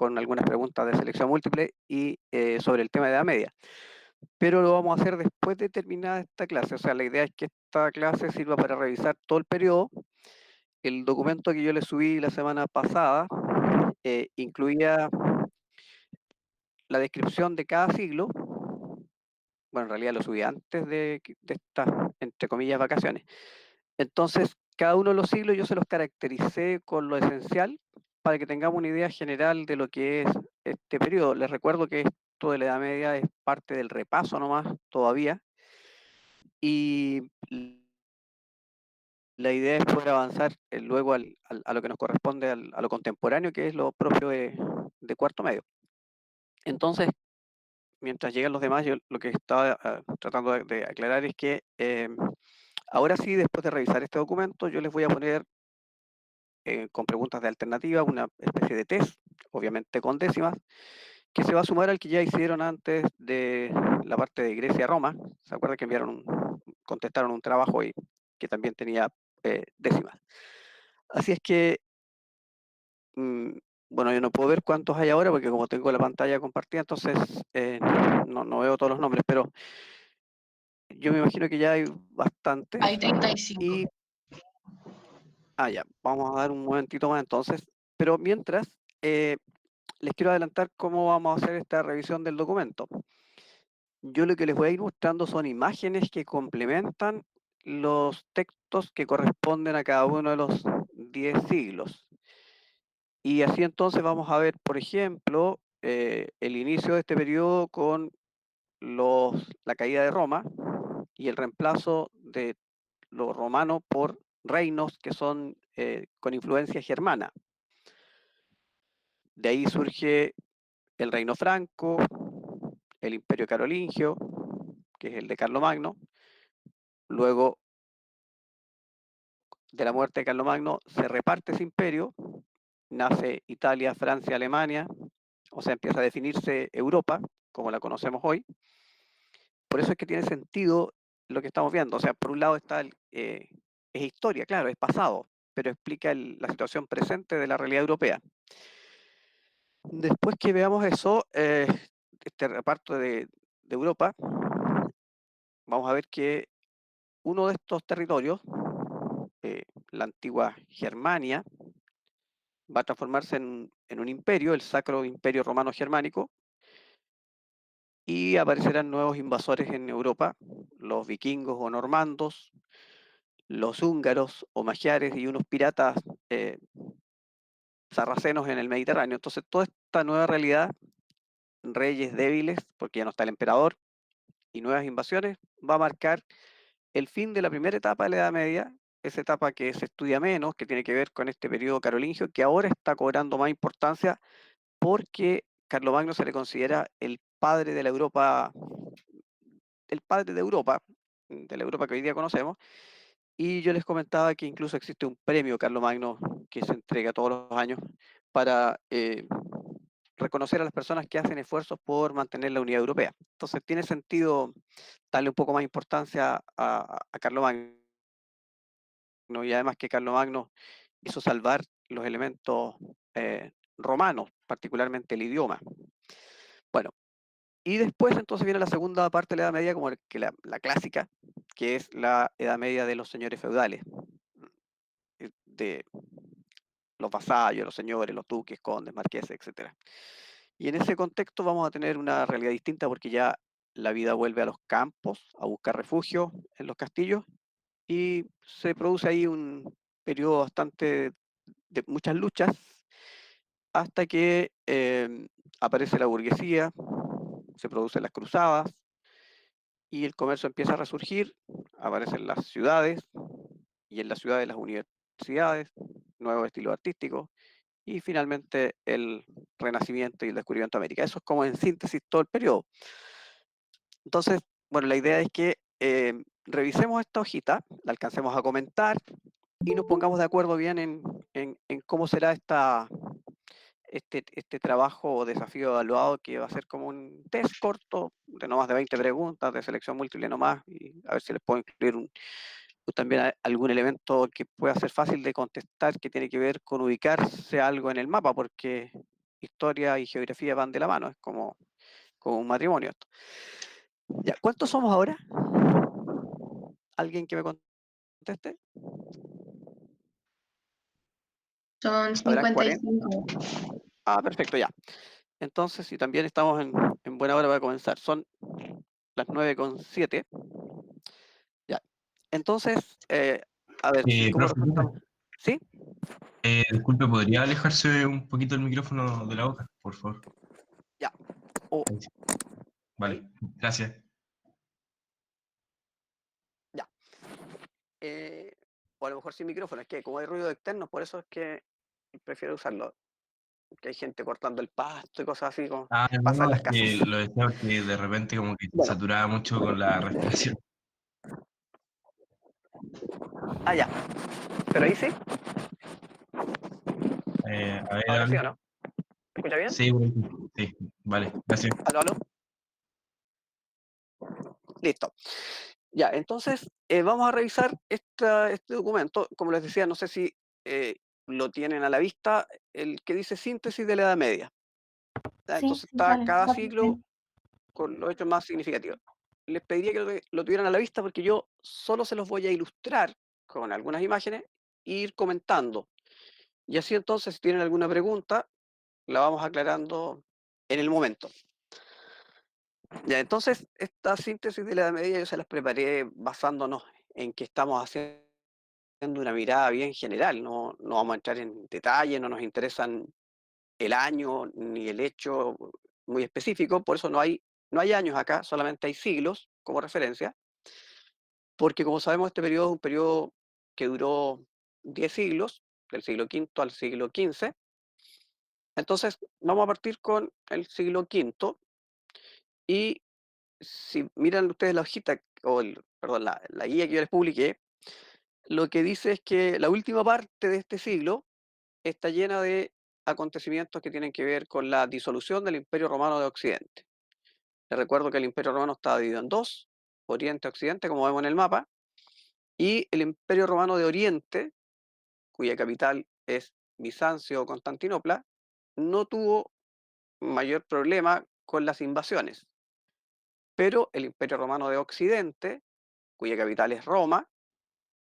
con algunas preguntas de selección múltiple y sobre el tema de edad media. Pero lo vamos a hacer después de terminada esta clase. O sea, la idea es que esta clase sirva para revisar todo el periodo. El documento que yo le subí la semana pasada incluía la descripción de cada siglo. Bueno, en realidad lo subí antes de estas, entre comillas, vacaciones. Entonces, cada uno de los siglos yo se los caractericé con lo esencial para que tengamos una idea general de lo que es este periodo. Les recuerdo que esto de la Edad Media es parte del repaso nomás todavía, y la idea es poder avanzar luego a lo que nos corresponde a lo contemporáneo, que es lo propio de cuarto medio. Entonces, mientras llegan los demás, yo lo que estaba tratando de aclarar es que ahora sí, después de revisar este documento, yo les voy a poner con preguntas de alternativa, una especie de test, obviamente con décimas, que se va a sumar al que ya hicieron antes de la parte de Grecia-Roma. ¿Se acuerdan que contestaron un trabajo y que también tenía décimas? Así es que, mm, bueno, yo no puedo ver cuántos hay ahora porque como tengo la pantalla compartida, entonces no veo todos los nombres, pero yo me imagino que ya hay bastantes. Hay 35. Y, ya, vamos a dar un momentito más entonces. Pero mientras, les quiero adelantar cómo vamos a hacer esta revisión del documento. Yo lo que les voy a ir mostrando son imágenes que complementan los textos que corresponden a cada uno de los 10 siglos. Y así entonces vamos a ver, por ejemplo, el inicio de este periodo con la caída de Roma y el reemplazo de lo romano por reinos que son con influencia germana. De ahí surge el reino franco, el imperio carolingio, que es el de Carlomagno. Luego de la muerte de Carlomagno se reparte ese imperio, nace Italia, Francia, Alemania, o sea, empieza a definirse Europa, como la conocemos hoy. Por eso es que tiene sentido lo que estamos viendo. O sea, por un lado es historia, claro, es pasado, pero explica la situación presente de la realidad europea. Después que veamos eso, este reparto de Europa, vamos a ver que uno de estos territorios, la antigua Germania, va a transformarse en un imperio, el Sacro Imperio Romano Germánico, y aparecerán nuevos invasores en Europa, los vikingos o normandos, los húngaros o magiares y unos piratas eh, sarracenos en el Mediterráneo. Entonces, toda esta nueva realidad, reyes débiles, porque ya no está el emperador, y nuevas invasiones, va a marcar el fin de la primera etapa de la Edad Media, esa etapa que se estudia menos, que tiene que ver con este periodo carolingio, que ahora está cobrando más importancia porque Carlomagno se le considera el padre de la Europa que hoy día conocemos, y yo les comentaba que incluso existe un premio Carlomagno que se entrega todos los años para reconocer a las personas que hacen esfuerzos por mantener la unidad europea. Entonces tiene sentido darle un poco más importancia a Carlomagno, y además que Carlomagno hizo salvar los elementos romanos, particularmente el idioma. Bueno, y después entonces viene la segunda parte de la Edad Media, como que la clásica, que es la Edad Media de los señores feudales, de los vasallos, los señores, los duques, condes, marqueses, etcétera. Y en ese contexto vamos a tener una realidad distinta porque ya la vida vuelve a los campos, a buscar refugio en los castillos, y se produce ahí un periodo bastante de muchas luchas hasta que aparece la burguesía, se producen las cruzadas y el comercio empieza a resurgir, aparecen las ciudades y en las ciudades las universidades, nuevos estilos artísticos y finalmente el Renacimiento y el descubrimiento de América. Eso es como en síntesis todo el periodo. Entonces, bueno, la idea es que revisemos esta hojita, la alcancemos a comentar y nos pongamos de acuerdo bien en cómo será este trabajo o desafío evaluado, que va a ser como un test corto de no más de 20 preguntas, de selección múltiple no más, y a ver si les puedo incluir también algún elemento que pueda ser fácil de contestar, que tiene que ver con ubicarse algo en el mapa, porque historia y geografía van de la mano, es como un matrimonio esto. Ya, ¿cuántos somos ahora? ¿Alguien que me conteste? Son ¿Habrán cincuenta y 40? cinco Ah, perfecto, ya. Entonces, si también estamos en buena hora para comenzar, son las 9:07. Ya. Entonces, a ver, ¿cómo Profe, resultamos? ¿Sí? disculpe, ¿podría alejarse un poquito el micrófono de la boca, por favor? Ya. Oh, Ahí sí. ahí, Vale, gracias. ya. O a lo mejor sin micrófono, es que como hay ruido externo, por eso es que prefiero usarlo. Que hay gente cortando el pasto y cosas así como Ah, no, pasa en no, las es casas. que lo decía porque de repente como que se Bueno, saturaba mucho con la respiración. ya. Pero ahí sí, A ver, ahora sí hable. o no. ¿Me escucha bien? Sí, bueno, sí, vale, gracias. Aló, aló. Listo. Ya, entonces vamos a revisar este documento. Como les decía, no sé si lo tienen a la vista, el que dice síntesis de la Edad Media. ¿Ya? Sí, Entonces sí, está sale. cada Rápido, siglo bien. con los hechos más significativos. Les pediría que lo tuvieran a la vista porque yo solo se los voy a ilustrar con algunas imágenes e ir comentando. Y así entonces, si tienen alguna pregunta, la vamos aclarando en el momento. Ya, entonces, esta síntesis de la Edad Media yo se las preparé basándonos en que estamos haciendo una mirada bien general, no vamos a entrar en detalle, no nos interesan el año ni el hecho muy específico, por eso no hay años acá, solamente hay siglos como referencia, porque como sabemos este periodo es un periodo que duró 10 siglos, del siglo quinto al siglo XV. Entonces vamos a partir con el siglo quinto y si miran ustedes la hojita, perdón, la guía que yo les publiqué, lo que dice es que la última parte de este siglo está llena de acontecimientos que tienen que ver con la disolución del Imperio Romano de Occidente. Les recuerdo que el Imperio Romano estaba dividido en dos, Oriente y Occidente, como vemos en el mapa, y el Imperio Romano de Oriente, cuya capital es Bizancio o Constantinopla, no tuvo mayor problema con las invasiones. Pero el Imperio Romano de Occidente, cuya capital es Roma,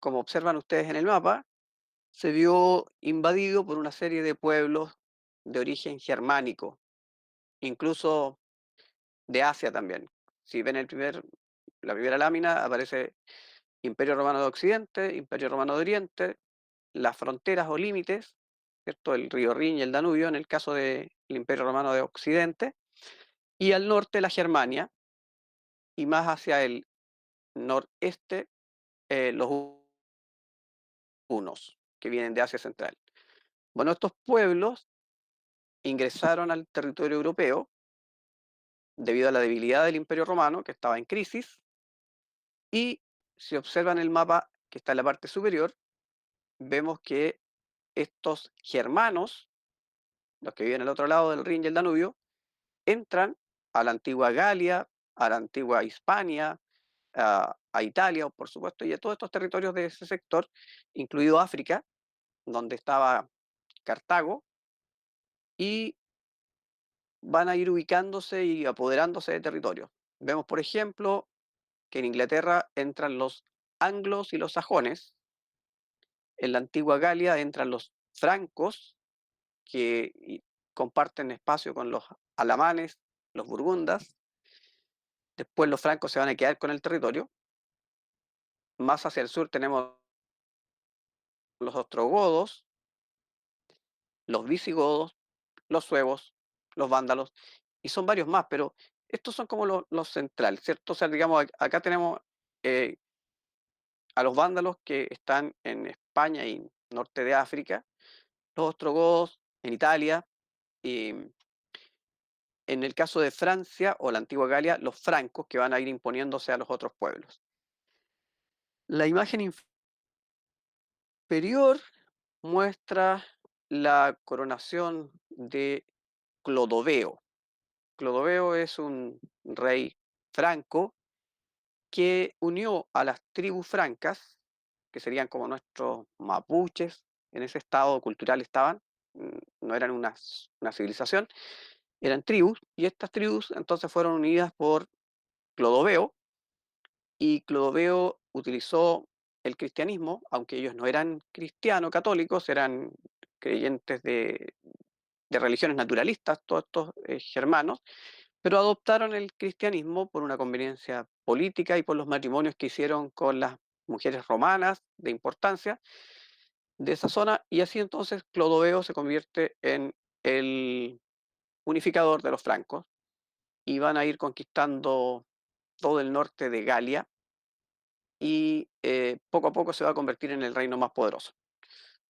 como observan ustedes en el mapa, se vio invadido por una serie de pueblos de origen germánico, incluso de Asia también. Si ven la primera lámina, aparece Imperio Romano de Occidente, Imperio Romano de Oriente, las fronteras o límites, ¿cierto? El río Rin y el Danubio en el caso del Imperio Romano de Occidente, y al norte la Germania, y más hacia el noreste los hunos, que vienen de Asia Central. Bueno, estos pueblos ingresaron al territorio europeo debido a la debilidad del Imperio Romano, que estaba en crisis, y si observan el mapa que está en la parte superior, vemos que estos germanos, los que viven al otro lado del Rin y el Danubio, entran a la antigua Galia, a la antigua Hispania, a Italia, por supuesto, y a todos estos territorios de ese sector, incluido África, donde estaba Cartago, y van a ir ubicándose y apoderándose de territorios. Vemos, por ejemplo, que en Inglaterra entran los anglos y los sajones, en la antigua Galia entran los francos, que comparten espacio con los alamanes, los burgundas, después los francos se van a quedar con el territorio, más hacia el sur tenemos los ostrogodos, los visigodos, los suevos, los vándalos, y son varios más, pero estos son como los centrales, ¿cierto? O sea, digamos, acá tenemos eh, a los vándalos que están en España y norte de África, los ostrogodos en Italia, y en el caso de Francia o la antigua Galia, los francos que van a ir imponiéndose a los otros pueblos. La imagen inferior muestra la coronación de Clodoveo. Clodoveo es un rey franco que unió a las tribus francas, que serían como nuestros mapuches, en ese estado cultural estaban, no eran una civilización, eran tribus, y estas tribus entonces fueron unidas por Clodoveo, y Clodoveo utilizó el cristianismo, aunque ellos no eran cristianos católicos, eran creyentes de religiones naturalistas, todos estos germanos, pero adoptaron el cristianismo por una conveniencia política y por los matrimonios que hicieron con las mujeres romanas de importancia de esa zona, y así entonces Clodoveo se convierte en el unificador de los francos y van a ir conquistando todo el norte de Galia y poco a poco se va a convertir en el reino más poderoso.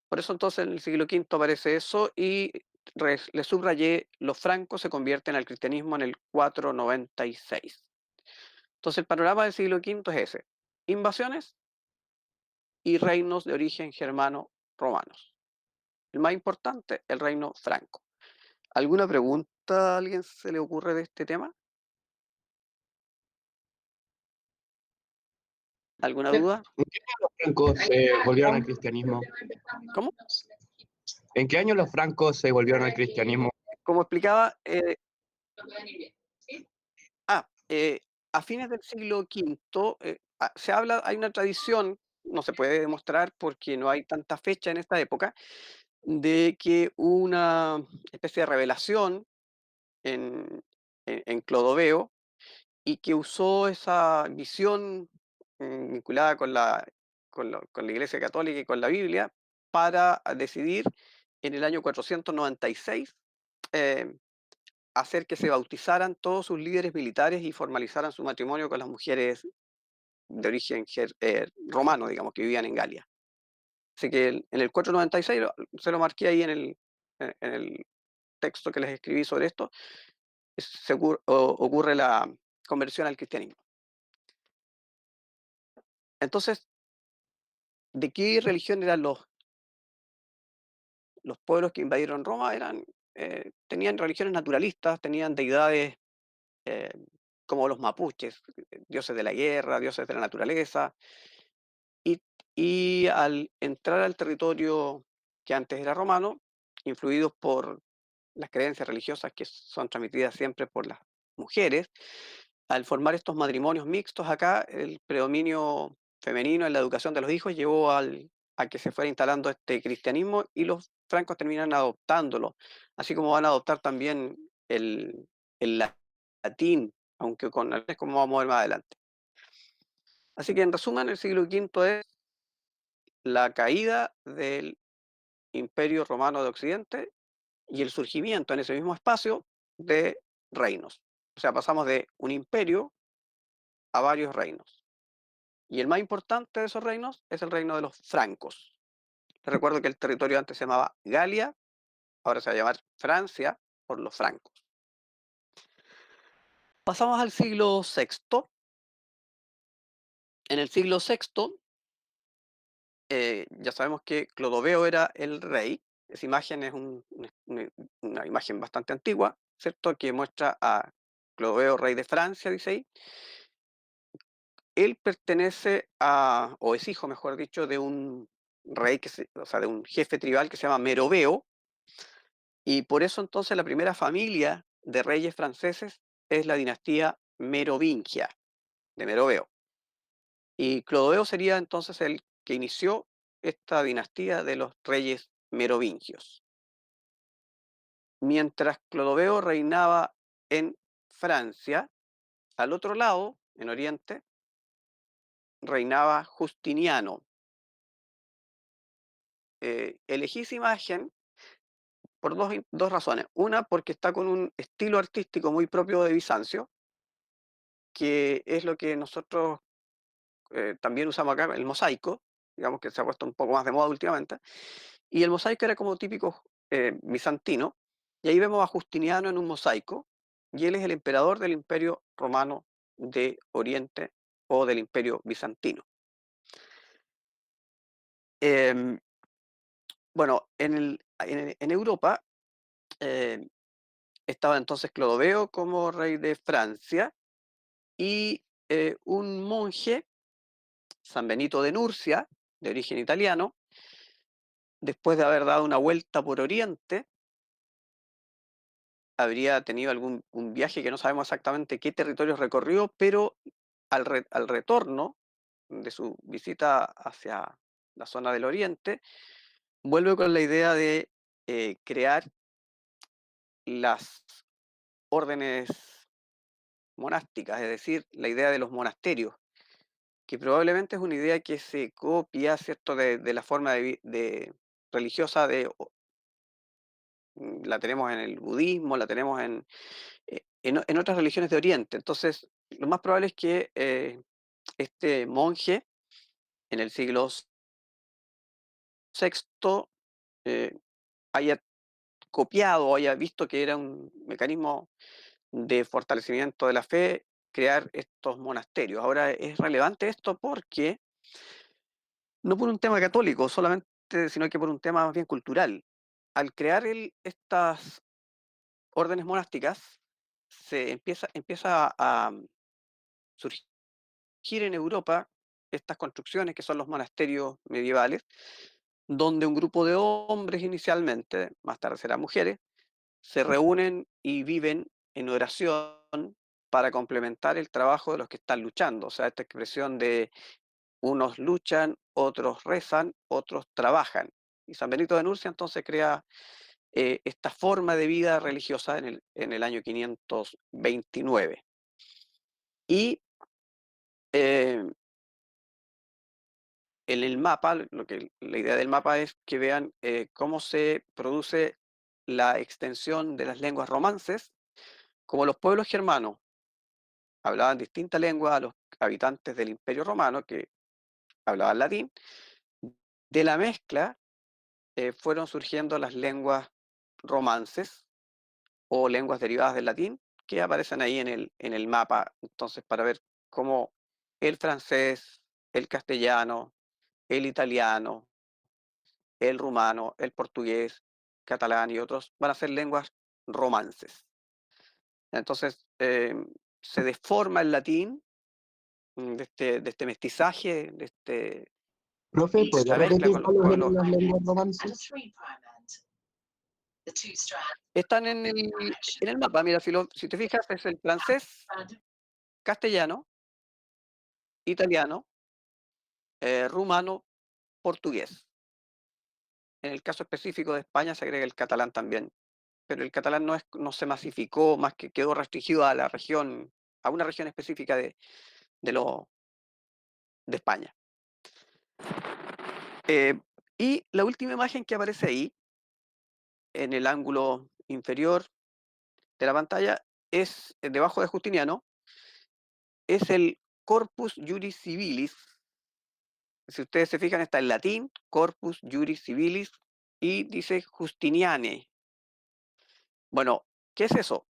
Por eso entonces en el siglo V aparece eso y le subrayé, los francos se convierten al cristianismo en el 496. Entonces el panorama del siglo V es ese: invasiones y reinos de origen germano-romanos. El más importante, el reino franco. ¿Alguna pregunta a alguien se le ocurre de este tema? ¿Alguna duda? ¿En qué año los francos se volvieron al cristianismo? ¿Cómo? ¿En qué año los francos se volvieron al cristianismo? Como explicaba, ah, a fines del siglo V se habla, hay una tradición, no se puede demostrar porque no hay tanta fecha en esta época, de que hubo una especie de revelación en, en Clodoveo, y que usó esa visión vinculada con la Iglesia Católica y con la Biblia para decidir en el año 496 eh, hacer que se bautizaran todos sus líderes militares y formalizaran su matrimonio con las mujeres de origen romano, digamos, que vivían en Galia. Así que en el 496 se lo marqué ahí en el texto que les escribí sobre esto, ocurre la conversión al cristianismo. Entonces, ¿de qué religión eran los pueblos que invadieron Roma? Tenían religiones naturalistas, tenían deidades eh, como los mapuches, dioses de la guerra, dioses de la naturaleza, y, y al entrar al territorio que antes era romano, influidos por las creencias religiosas que son transmitidas siempre por las mujeres, al formar estos matrimonios mixtos acá, el predominio femenino en la educación de los hijos llevó a que se fuera instalando este cristianismo, y los francos terminan adoptándolo, así como van a adoptar también el latín, aunque es como vamos a ver más adelante. Así que en resumen, el siglo V es la caída del Imperio Romano de Occidente y el surgimiento en ese mismo espacio de reinos. O sea, pasamos de un imperio a varios reinos. Y el más importante de esos reinos es el reino de los francos. Les recuerdo que el territorio antes se llamaba Galia, ahora se va a llamar Francia por los francos. Pasamos al siglo VI. En el siglo VI, ya sabemos que Clodoveo era el rey. Esa imagen es una imagen bastante antigua, ¿cierto? Que muestra a Clodoveo, rey de Francia, dice ahí. Él pertenece o es hijo, mejor dicho, de un rey, o sea, de un jefe tribal que se llama Meroveo, y por eso entonces la primera familia de reyes franceses es la dinastía merovingia, de Meroveo. Y Clodoveo sería entonces el que inició esta dinastía de los reyes merovingios. Mientras Clodoveo reinaba en Francia, al otro lado, en Oriente, reinaba Justiniano. Elegí esa imagen por dos razones. Una, porque está con un estilo artístico muy propio de Bizancio, que es lo que nosotros también usamos acá, el mosaico, digamos que se ha puesto un poco más de moda últimamente. Y el mosaico era como típico bizantino, y ahí vemos a Justiniano en un mosaico, y él es el emperador del Imperio Romano de Oriente o del Imperio Bizantino. Em, bueno, en Europa eh, estaba entonces Clodoveo como rey de Francia, y un monje, San Benito de Nurcia, de origen italiano, después de haber dado una vuelta por Oriente, habría tenido un viaje que no sabemos exactamente qué territorios recorrió, pero al retorno de su visita hacia la zona del Oriente, vuelve con la idea de crear las órdenes monásticas, es decir, la idea de los monasterios, que probablemente es una idea que se copia, ¿cierto?, de la forma religiosa la tenemos en el budismo, la tenemos en otras religiones de Oriente. Entonces, lo más probable es que este monje en el siglo sexto haya copiado o haya visto que era un mecanismo de fortalecimiento de la fe crear estos monasterios. Ahora, es relevante esto porque no por un tema católico solamente, sino que por un tema más bien cultural. Al crear estas órdenes monásticas, se empieza a surgir en Europa estas construcciones que son los monasterios medievales, donde un grupo de hombres inicialmente, más tarde serán mujeres, se reúnen y viven en oración para complementar el trabajo de los que están luchando. O sea, esta expresión de unos luchan, otros rezan, otros trabajan. Y San Benito de Nursia entonces crea esta forma de vida religiosa en el año 529. Y eh, en el mapa, la idea del mapa es que vean cómo se produce la extensión de las lenguas romances, como los pueblos germanos hablaban distintas lenguas a los habitantes del Imperio Romano, que hablaban latín, de la mezcla fueron surgiendo las lenguas romances o lenguas derivadas del latín, que aparecen ahí en el mapa, entonces para ver cómo el francés, el castellano, el italiano, el rumano, el portugués, catalán y otros van a ser lenguas romances. Entonces, se deforma el latín de este mestizaje, Profe, de esta ¿podría mezcla repetir con los cuáles pueblos. eran las lenguas romances? Están en el mapa, mira, si te fijas, es el francés, castellano, italiano, rumano, portugués. En el caso específico de España se agrega el catalán también, pero el catalán no se masificó, más que quedó restringido a una región específica de España. Y la última imagen que aparece ahí, en el ángulo inferior de la pantalla, es debajo de Justiniano, es el Corpus Juris Civilis. Si ustedes se fijan, está en latín, Corpus Juris Civilis, y dice Justiniane. Bueno, ¿qué es eso?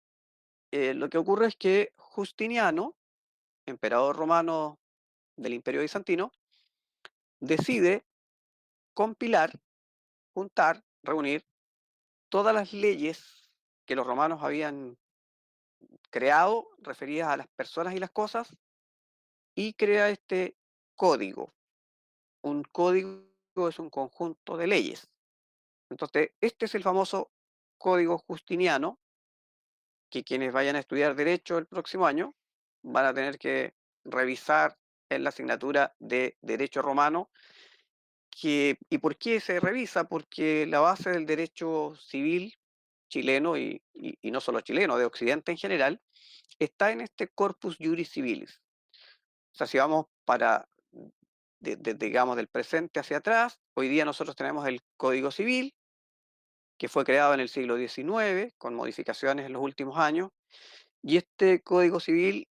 Lo que ocurre es que Justiniano, emperador romano del Imperio Bizantino, decide compilar, juntar, reunir todas las leyes que los romanos habían creado referidas a las personas y las cosas y crea este código. Un código es un conjunto de leyes. Entonces, este es el famoso Código Justiniano, que quienes vayan a estudiar Derecho el próximo año van a tener que revisar en la asignatura de Derecho Romano. ¿Y por qué se revisa? Porque la base del derecho civil chileno y no solo chileno, de Occidente en general, está en este Corpus Juris Civilis. O sea, si vamos digamos, del presente hacia atrás, hoy día nosotros tenemos el Código Civil, que fue creado en el siglo XIX, con modificaciones en los últimos años, y este Código Civil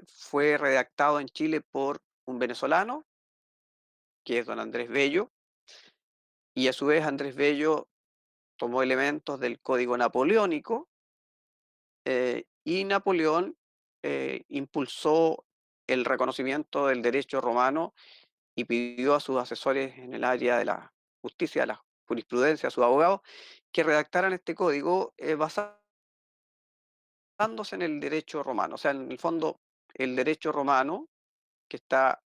fue redactado en Chile por un venezolano, que es don Andrés Bello, y a su vez Andrés Bello tomó elementos del Código Napoleónico, y Napoleón impulsó el reconocimiento del derecho romano y pidió a sus asesores en el área de la justicia, de la jurisprudencia, a sus abogados, que redactaran este código basándose en el derecho romano. O sea, en el fondo, el derecho romano, que está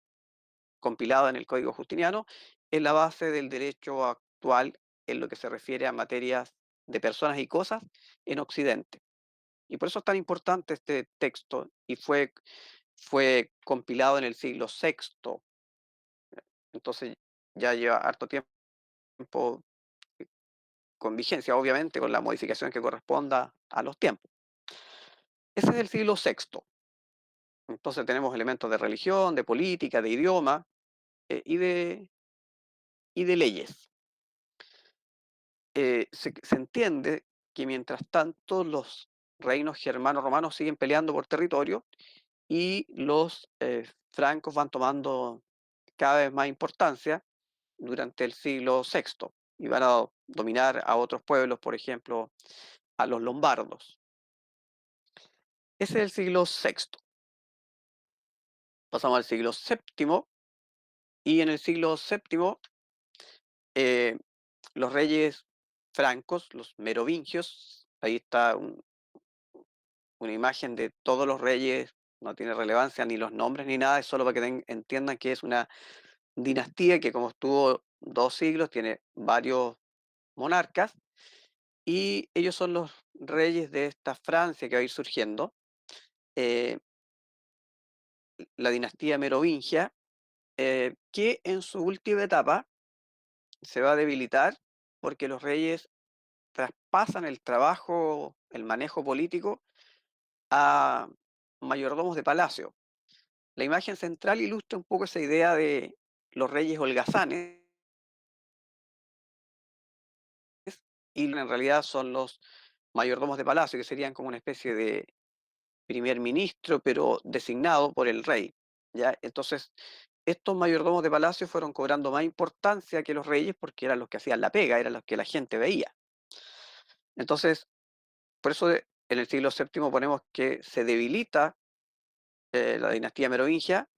compilado en el Código Justiniano, es la base del derecho actual en lo que se refiere a materias de personas y cosas en Occidente. Y por eso es tan importante este texto y fue compilado en el siglo VI. Entonces ya lleva harto tiempo con vigencia, obviamente, con la modificación que corresponda a los tiempos. Ese es el siglo VI. Entonces tenemos elementos de religión, de política, de idioma y de leyes. Se entiende que mientras tanto los reinos germanos romanos siguen peleando por territorio y los francos van tomando cada vez más importancia durante el siglo VI y van a dominar a otros pueblos, por ejemplo, a los lombardos. Ese es el siglo VI. Pasamos al siglo VII y en el siglo VII eh, los reyes francos, los merovingios, ahí está una imagen de todos los reyes, no tiene relevancia ni los nombres ni nada, es solo para que entiendan que es una dinastía que como estuvo 2 siglos, tiene varios monarcas, y ellos son los reyes de esta Francia que va a ir surgiendo, eh, la dinastía merovingia, que en su última etapa se va a debilitar porque los reyes traspasan el trabajo, el manejo político a mayordomos de palacio. La imagen central ilustra un poco esa idea de los reyes holgazanes, y en realidad son los mayordomos de palacio, que serían como una especie de primer ministro, pero designado por el rey. ¿Ya? Entonces, estos mayordomos de palacio fueron cobrando más importancia que los reyes porque eran los que hacían la pega, eran los que la gente veía. Entonces, por eso en el siglo VII ponemos que se debilita la dinastía merovingia.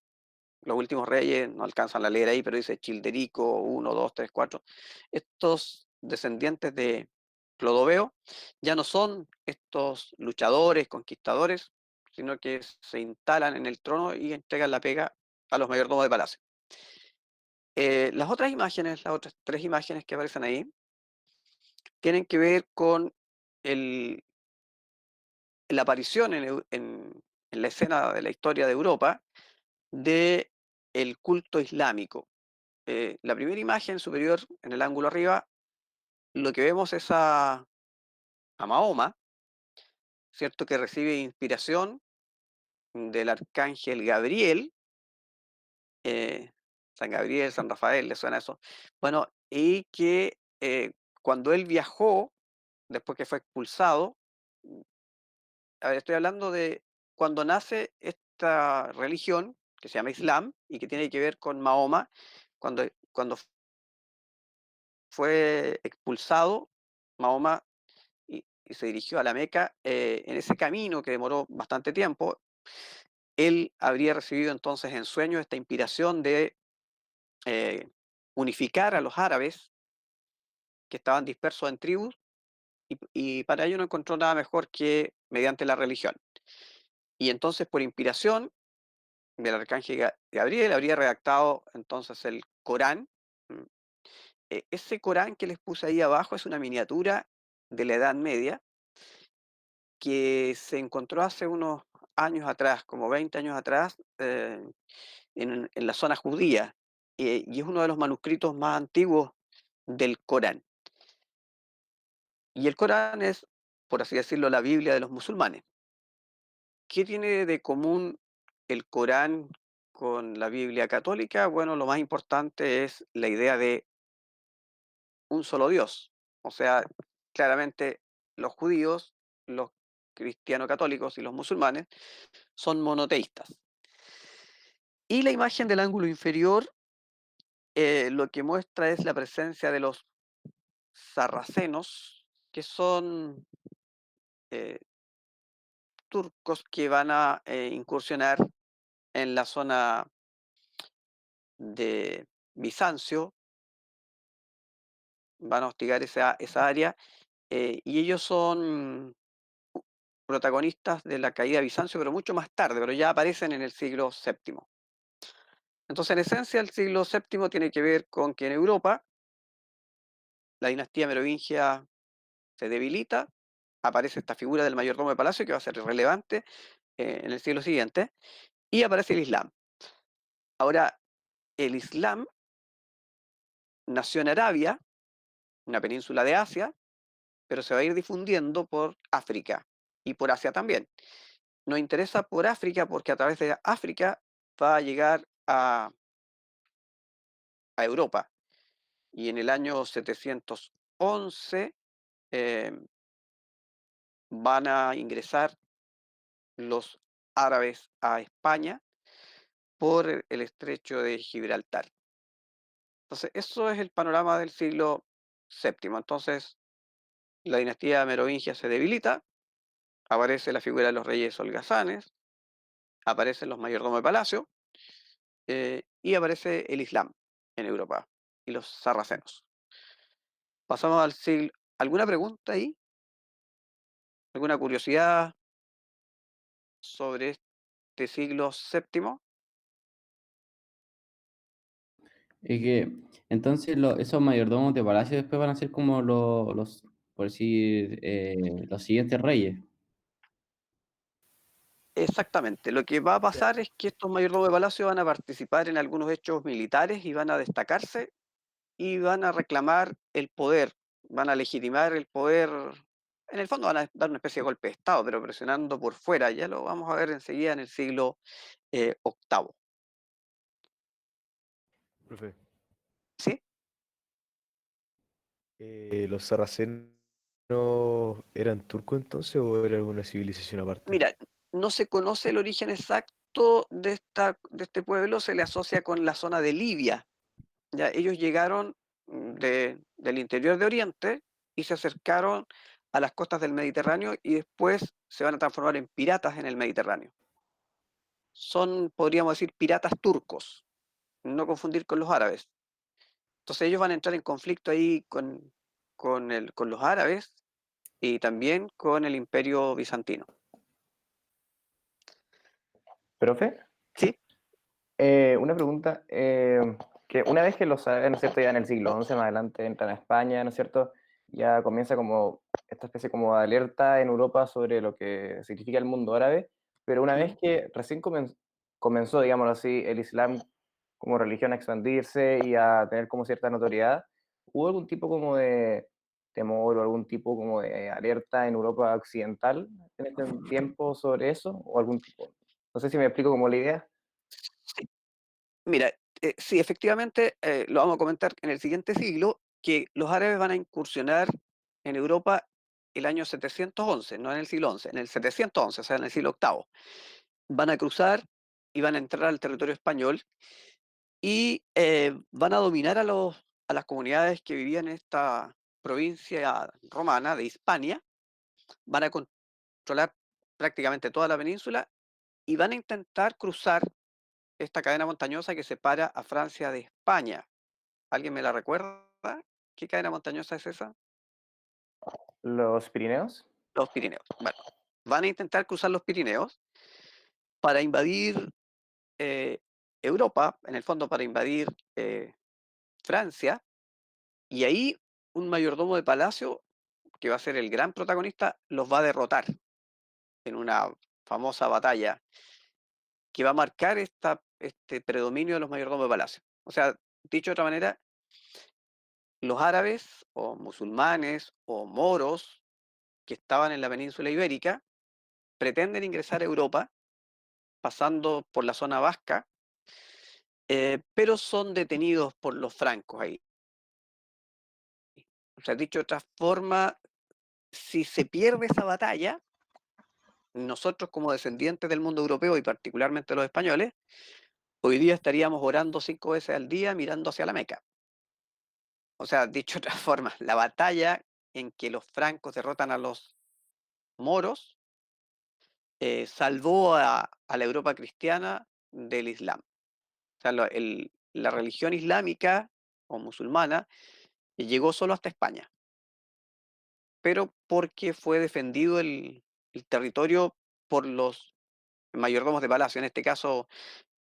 Los últimos reyes no alcanzan a leer ahí, pero dice Childerico, 1, 2, 3, 4. Estos descendientes de Clodoveo ya no son estos luchadores, conquistadores, sino que se instalan en el trono y entregan la pega a los mayordomos de palacio. Las otras imágenes, las otras 3 imágenes que aparecen ahí, tienen que ver con el- la aparición en la escena de la historia de Europa de el culto islámico. La primera imagen superior, en el ángulo arriba, lo que vemos es a Mahoma, ¿cierto? Que recibe inspiración del arcángel Gabriel, eh, San Gabriel, San Rafael, ¿le suena eso? Bueno, y que cuando él viajó, después que fue expulsado, mm, a ver, estoy hablando de cuando nace esta religión que se llama Islam y que tiene que ver con Mahoma, cuando fue expulsado Mahoma y se dirigió a la Meca. En ese camino que demoró bastante tiempo, él habría recibido entonces en sueños esta inspiración de eh, unificar a los árabes que estaban dispersos en tribus y para ello no encontró nada mejor que mediante la religión. Y entonces por inspiración del arcángel Gabriel habría redactado entonces el Corán. ¿M? Ese Corán que les puse ahí abajo es una miniatura de la Edad Media que se encontró hace unos años atrás, como 20 años atrás, en la zona judía, y es uno de los manuscritos más antiguos del Corán. Y el Corán es, por así decirlo, la Biblia de los musulmanes. ¿Qué tiene de común el Corán con la Biblia católica? Bueno, lo más importante es la idea de un solo Dios. O sea, claramente los judíos, los cristianos católicos y los musulmanes son monoteístas. Y la imagen del ángulo inferior lo que muestra es la presencia de los sarracenos, que son eh, turcos que van a incursionar en la zona de Bizancio, van a hostigar esa área, y ellos son protagonistas de la caída de Bizancio, pero mucho más tarde, pero ya aparecen en el siglo VII. Entonces, en esencia, el siglo VII tiene que ver con que en Europa la dinastía merovingia se debilita aparece esta figura del mayordomo de palacio que va a ser relevante en el siglo siguiente, y aparece el Islam. Ahora, el Islam nació en Arabia, una península de Asia, pero se va a ir difundiendo por África y por Asia también. Nos interesa por África porque a través de África va a llegar a Europa. Y en el año 711 eh, van a ingresar los árabes a España por el estrecho de Gibraltar. Entonces, eso es el panorama del siglo VII. Entonces, la dinastía merovingia se debilita, aparece la figura de los reyes holgazanes, aparecen los mayordomos de palacio y aparece el Islam en Europa y los sarracenos. Pasamos al siglo. ¿Alguna pregunta ahí? ¿Alguna curiosidad sobre este siglo VII? Es que entonces esos mayordomos de palacio después van a ser como por decir, los siguientes reyes. Exactamente. Lo que va a pasar es que estos mayordomos de palacio van a participar en algunos hechos militares y van a destacarse y van a reclamar el poder, van a legitimar el poder. En el fondo van a dar una especie de golpe de Estado, pero presionando por fuera. Ya lo vamos a ver enseguida en el siglo VIII. Profe, ¿Sí? ¿los sarracenos eran turcos entonces o era alguna civilización aparte? Mira, no se conoce el origen exacto de este pueblo, se le asocia con la zona de Libia. Ya, ellos llegaron del interior de Oriente y se acercaron a las costas del Mediterráneo y después se van a transformar en piratas en el Mediterráneo. Son, podríamos decir, piratas turcos, no confundir con los árabes. Entonces ellos van a entrar en conflicto ahí con los árabes y también con el Imperio Bizantino. Profe, ¿Sí? una pregunta, que una vez que los árabes, ¿no es cierto?, ya en el siglo XI más adelante entran a España, ¿no es cierto?, ya comienza como esta especie como de alerta en Europa sobre lo que significa el mundo árabe, pero una vez ¿Mm? que recién comenzó, digámoslo así, el Islam como religión a expandirse y a tener como cierta notoriedad, ¿hubo algún tipo como de temor o algún tipo como de alerta en Europa occidental en este tiempo sobre eso? ¿O algún tipo? No sé si me explico como la idea. Sí. Mira, sí, efectivamente, lo vamos a comentar en el siguiente siglo, que los árabes van a incursionar en Europa el año 711, no en el siglo XI, en el 711, o sea, en el siglo VIII. Van a cruzar y van a entrar al territorio español y van a dominar a las comunidades que vivían en esta provincia romana de Hispania, van a controlar prácticamente toda la península y van a intentar cruzar esta cadena montañosa que separa a Francia de España. ¿Alguien me la recuerda? ¿Qué cadena montañosa es esa? Los Pirineos. Los Pirineos. Bueno, van a intentar cruzar los Pirineos para invadir eh, Europa, en el fondo para invadir Francia, y ahí un mayordomo de palacio, que va a ser el gran protagonista, los va a derrotar en una famosa batalla que va a marcar este predominio de los mayordomos de palacio. O sea, dicho de otra manera, los árabes o musulmanes o moros que estaban en la península ibérica pretenden ingresar a Europa pasando por la zona vasca, pero son detenidos por los francos ahí. O sea, dicho de otra forma, si se pierde esa batalla, nosotros como descendientes del mundo europeo y particularmente los españoles, hoy día estaríamos orando 5 veces al día mirando hacia la Meca. O sea, dicho de otra forma, la batalla en que los francos derrotan a los moros salvó a la Europa cristiana del Islam. O sea, la religión islámica o musulmana llegó solo hasta España, pero porque fue defendido el territorio por los mayordomos de palacio. En este caso,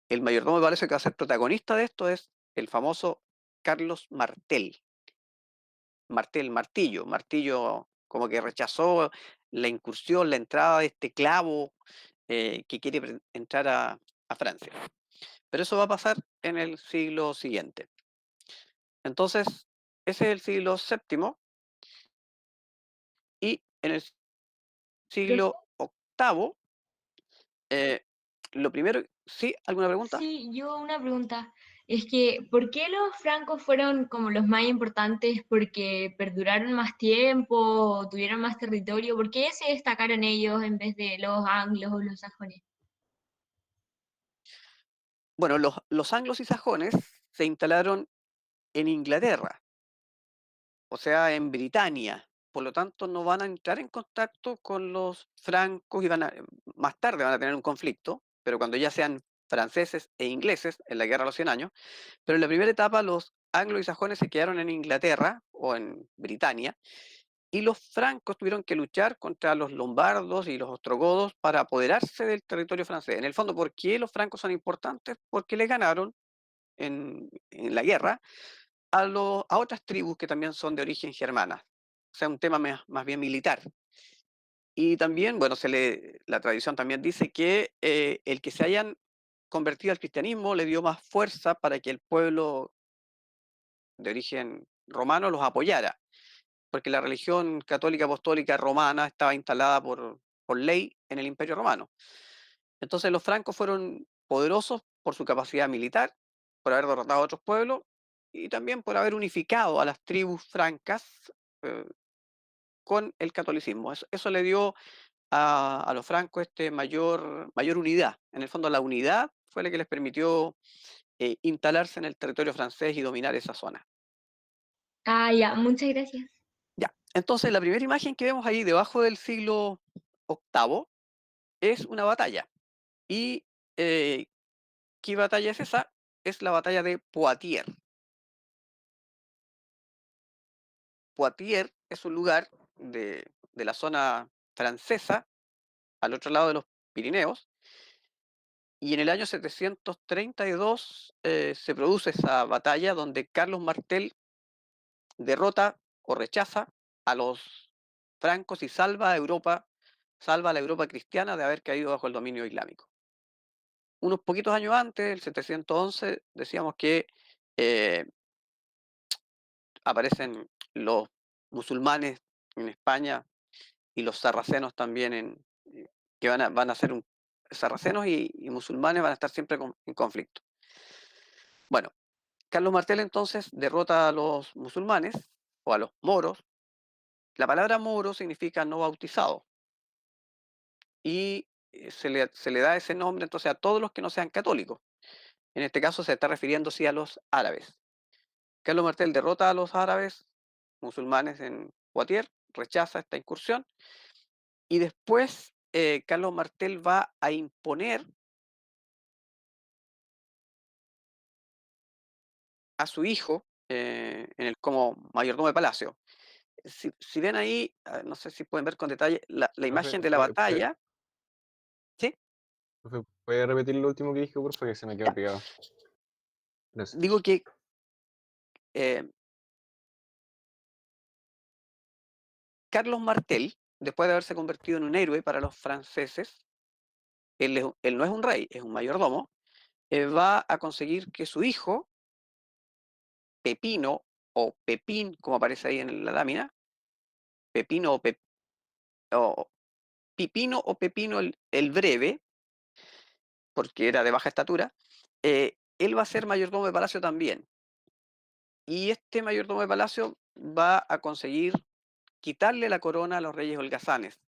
el mayordomo de palacio que va a ser protagonista de esto es el famoso Carlos Martel. Martel, martillo como que rechazó la incursión, la entrada de este clavo que quiere entrar a Francia. Pero eso va a pasar en el siglo siguiente. Entonces, ese es el siglo VII y en el siglo VIII, lo primero, ¿sí? ¿Alguna pregunta? Sí, yo una pregunta. Es que, ¿por qué los francos fueron como los más importantes? ¿Porque perduraron más tiempo, tuvieron más territorio? ¿Por qué se destacaron ellos en vez de los anglos o los sajones? Bueno, los anglos y sajones se instalaron en Inglaterra, o sea, en Britania. Por lo tanto, no van a entrar en contacto con los francos y más tarde van a tener un conflicto, pero cuando ya sean franceses e ingleses en la Guerra de los 100 años. Pero en la primera etapa los anglos y sajones se quedaron en Inglaterra o en Britania y los francos tuvieron que luchar contra los lombardos y los ostrogodos para apoderarse del territorio francés. En el fondo, ¿por qué los francos son importantes? Porque le ganaron en la guerra a otras tribus que también son de origen germana. O sea, un tema más bien militar. Y también, bueno, la tradición también dice que el que se hayan convertido al cristianismo le dio más fuerza para que el pueblo de origen romano los apoyara, porque la religión católica apostólica romana estaba instalada por ley en el Imperio Romano. Entonces los francos fueron poderosos por su capacidad militar, por haber derrotado a otros pueblos y también por haber unificado a las tribus francas eh, con el catolicismo. Eso le dio a los francos mayor unidad. En el fondo la unidad fue la que les permitió instalarse en el territorio francés y dominar esa zona. Ah, ya, muchas gracias. Ya, entonces la primera imagen que vemos ahí debajo del siglo VIII es una batalla. ¿Y eh, qué batalla es esa? Es la batalla de Poitiers. Poitiers es un lugar de la zona francesa, al otro lado de los Pirineos, y en el año 732 se produce esa batalla donde Carlos Martel derrota o rechaza a los francos y salva a la Europa cristiana de haber caído bajo el dominio islámico. Unos poquitos años antes, el 711, decíamos que eh, aparecen los musulmanes en España y los sarracenos también, que van a ser sarracenos y musulmanes van a estar siempre en conflicto. Bueno, Carlos Martel entonces derrota a los musulmanes o a los moros. La palabra moro significa no bautizado y se le da ese nombre entonces a todos los que no sean católicos. En este caso se está refiriendo sí a los árabes. Carlos Martel derrota a los árabes musulmanes en Poitiers, rechaza esta incursión y después Carlos Martel va a imponer a su hijo como mayordomo de palacio. Si ven ahí, no sé si pueden ver con detalle la imagen de la batalla. ¿Sí? Profe, ¿puede repetir lo último que dije, por favor? Que se me quedó Ya. pegado. Gracias. Digo que eh, Carlos Martel, después de haberse convertido en un héroe para los franceses, él no es un rey, es un mayordomo, va a conseguir que su hijo, Pepino o Pepín, como aparece ahí en la lámina, Pepino o Pipino o Pepino el Breve, porque era de baja estatura, él va a ser mayordomo de palacio también. Y este mayordomo de palacio va a conseguir quitarle la corona a los reyes holgazanes.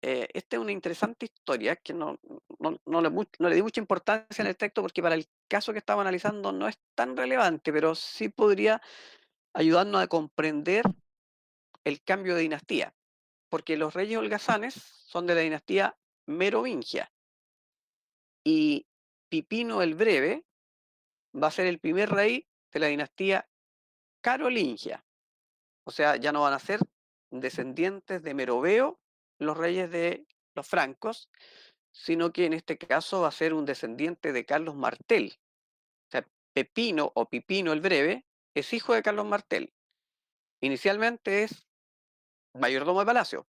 Esta es una interesante historia que no le di mucha importancia en el texto porque para el caso que estamos analizando no es tan relevante, pero sí podría ayudarnos a comprender el cambio de dinastía, porque los reyes holgazanes son de la dinastía merovingia y Pipino el Breve va a ser el primer rey de la dinastía carolingia. O sea, ya no van a ser descendientes de Meroveo, los reyes de los francos, sino que en este caso va a ser un descendiente de Carlos Martel. O sea, Pepino o Pipino el Breve es hijo de Carlos Martel. Inicialmente es mayordomo de palacio,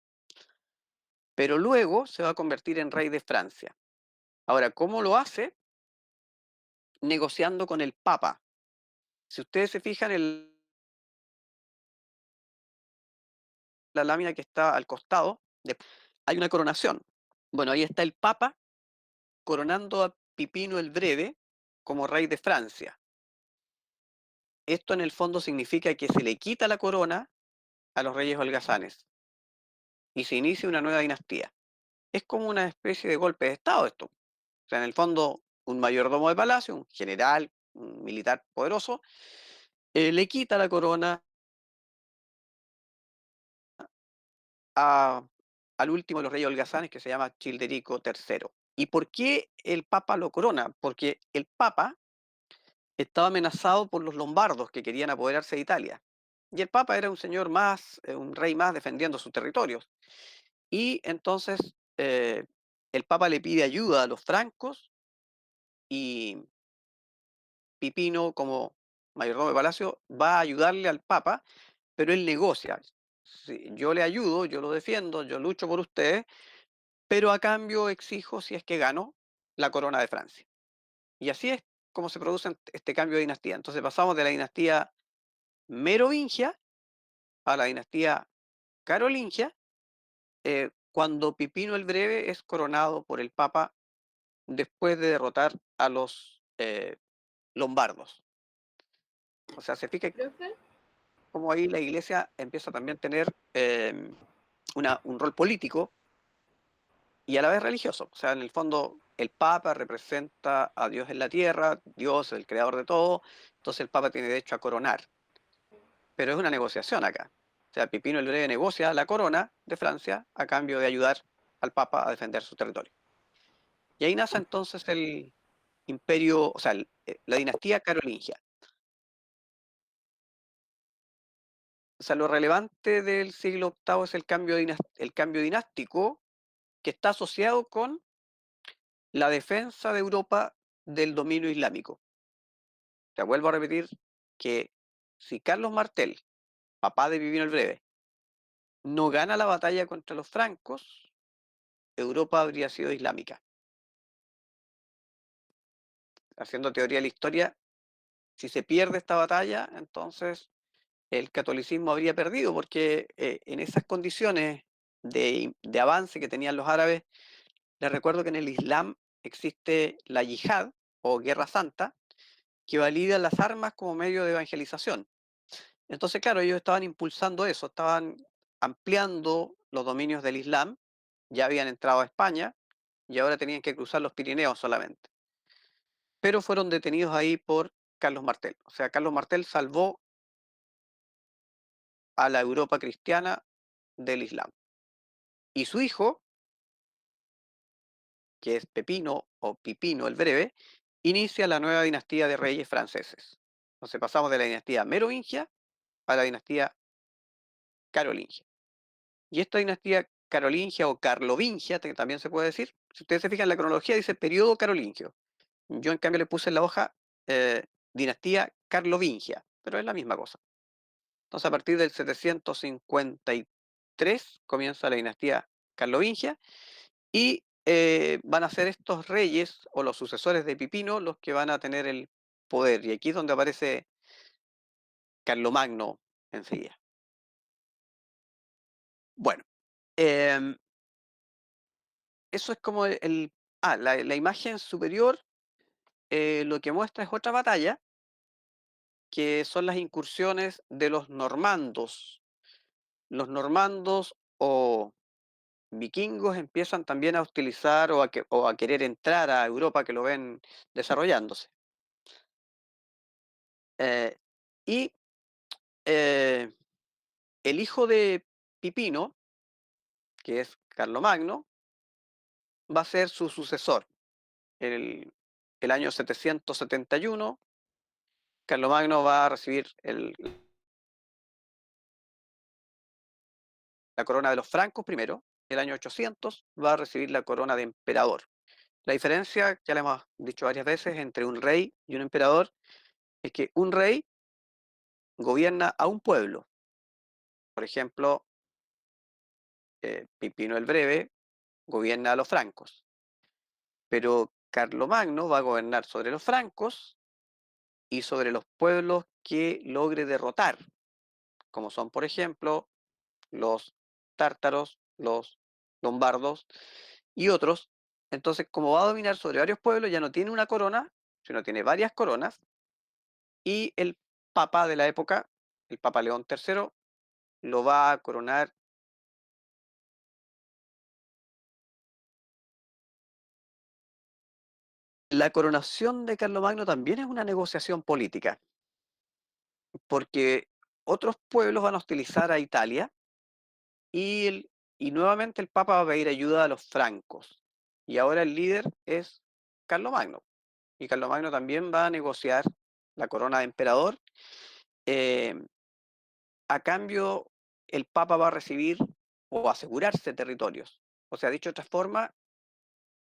pero luego se va a convertir en rey de Francia. Ahora, ¿cómo lo hace? Negociando con el Papa. Si ustedes se fijan en la lámina que está al costado, hay una coronación. Bueno, ahí está el Papa coronando a Pipino el Breve como rey de Francia. Esto en el fondo significa que se le quita la corona a los reyes holgazanes y se inicia una nueva dinastía. Es como una especie de golpe de Estado esto. O sea, en el fondo, un mayordomo de palacio, un general, un militar poderoso, le quita la corona al último de los reyes holgazanes, que se llama Childerico III. ¿Y por qué el Papa lo corona? Porque el Papa estaba amenazado por los lombardos que querían apoderarse de Italia. Y el Papa era un señor más, un rey más defendiendo sus territorios. Y entonces el Papa le pide ayuda a los francos y Pipino, como mayordomo de palacio, va a ayudarle al Papa, pero él negocia. Sí, yo le ayudo, yo lo defiendo, yo lucho por ustedes, pero a cambio exijo, si es que gano, la corona de Francia. Y así es como se produce este cambio de dinastía. Entonces pasamos de la dinastía merovingia a la dinastía carolingia, cuando Pipino el Breve es coronado por el Papa después de derrotar a los lombardos. O sea, se fija Profe, cómo ahí la iglesia empieza también a tener un rol político y a la vez religioso. O sea, en el fondo el Papa representa a Dios en la tierra, Dios, el creador de todo, entonces el Papa tiene derecho a coronar. Pero es una negociación acá. O sea, Pipino el Breve negocia la corona de Francia a cambio de ayudar al Papa a defender su territorio. Y ahí nace entonces el imperio, o sea, la dinastía carolingia. O sea, lo relevante del siglo VIII es el cambio dinástico que está asociado con la defensa de Europa del dominio islámico. Te vuelvo a repetir que si Carlos Martel, papá de Pipino el Breve, no gana la batalla contra los francos, Europa habría sido islámica. Haciendo teoría de la historia, si se pierde esta batalla, entonces el catolicismo habría perdido, porque en esas condiciones de avance que tenían los árabes, les recuerdo que en el Islam existe la yihad o guerra santa, que valida las armas como medio de evangelización. Entonces, claro, ellos estaban impulsando eso, estaban ampliando los dominios del Islam, ya habían entrado a España y ahora tenían que cruzar los Pirineos solamente. Pero fueron detenidos ahí por Carlos Martel. O sea, Carlos Martel salvó a la Europa cristiana del Islam. Y su hijo, que es Pepino o Pipino el Breve, inicia la nueva dinastía de reyes franceses. Entonces pasamos de la dinastía merovingia a la dinastía carolingia. Y esta dinastía carolingia o carlovingia, que también se puede decir, si ustedes se fijan en la cronología, dice periodo carolingio. Yo en cambio le puse en la hoja dinastía carlovingia, pero es la misma cosa. Entonces a partir del 753 comienza la dinastía carlovingia y van a ser estos reyes o los sucesores de Pipino los que van a tener el poder. Y aquí es donde aparece Carlomagno enseguida. Bueno, em, eso es como la imagen superior, lo que muestra es otra batalla, que son las incursiones de los normandos. Los normandos o vikingos empiezan también a utilizar o a querer entrar a Europa, que lo ven desarrollándose. Eh, y eh, el hijo de Pipino, que es Carlomagno, va a ser su sucesor. El año 771, Carlomagno va a recibir la corona de los francos primero. El año 800 va a recibir la corona de emperador. La diferencia, ya le hemos dicho varias veces, entre un rey y un emperador es que un rey gobierna a un pueblo. Por ejemplo, Pipino el Breve gobierna a los francos. Pero Carlomagno va a gobernar sobre los francos y sobre los pueblos que logre derrotar, como son, por ejemplo, los tártaros, los lombardos y otros. Entonces, como va a dominar sobre varios pueblos, ya no tiene una corona, sino tiene varias coronas, y el papa de la época, el Papa León III, lo va a coronar. La coronación de Carlomagno también es una negociación política, porque otros pueblos van a hostilizar a Italia y nuevamente el Papa va a pedir ayuda a los francos. Y ahora el líder es Carlomagno. Y Carlomagno también va a negociar la corona de emperador. eh, a cambio, el Papa va a recibir o asegurarse territorios. O sea, dicho de otra forma,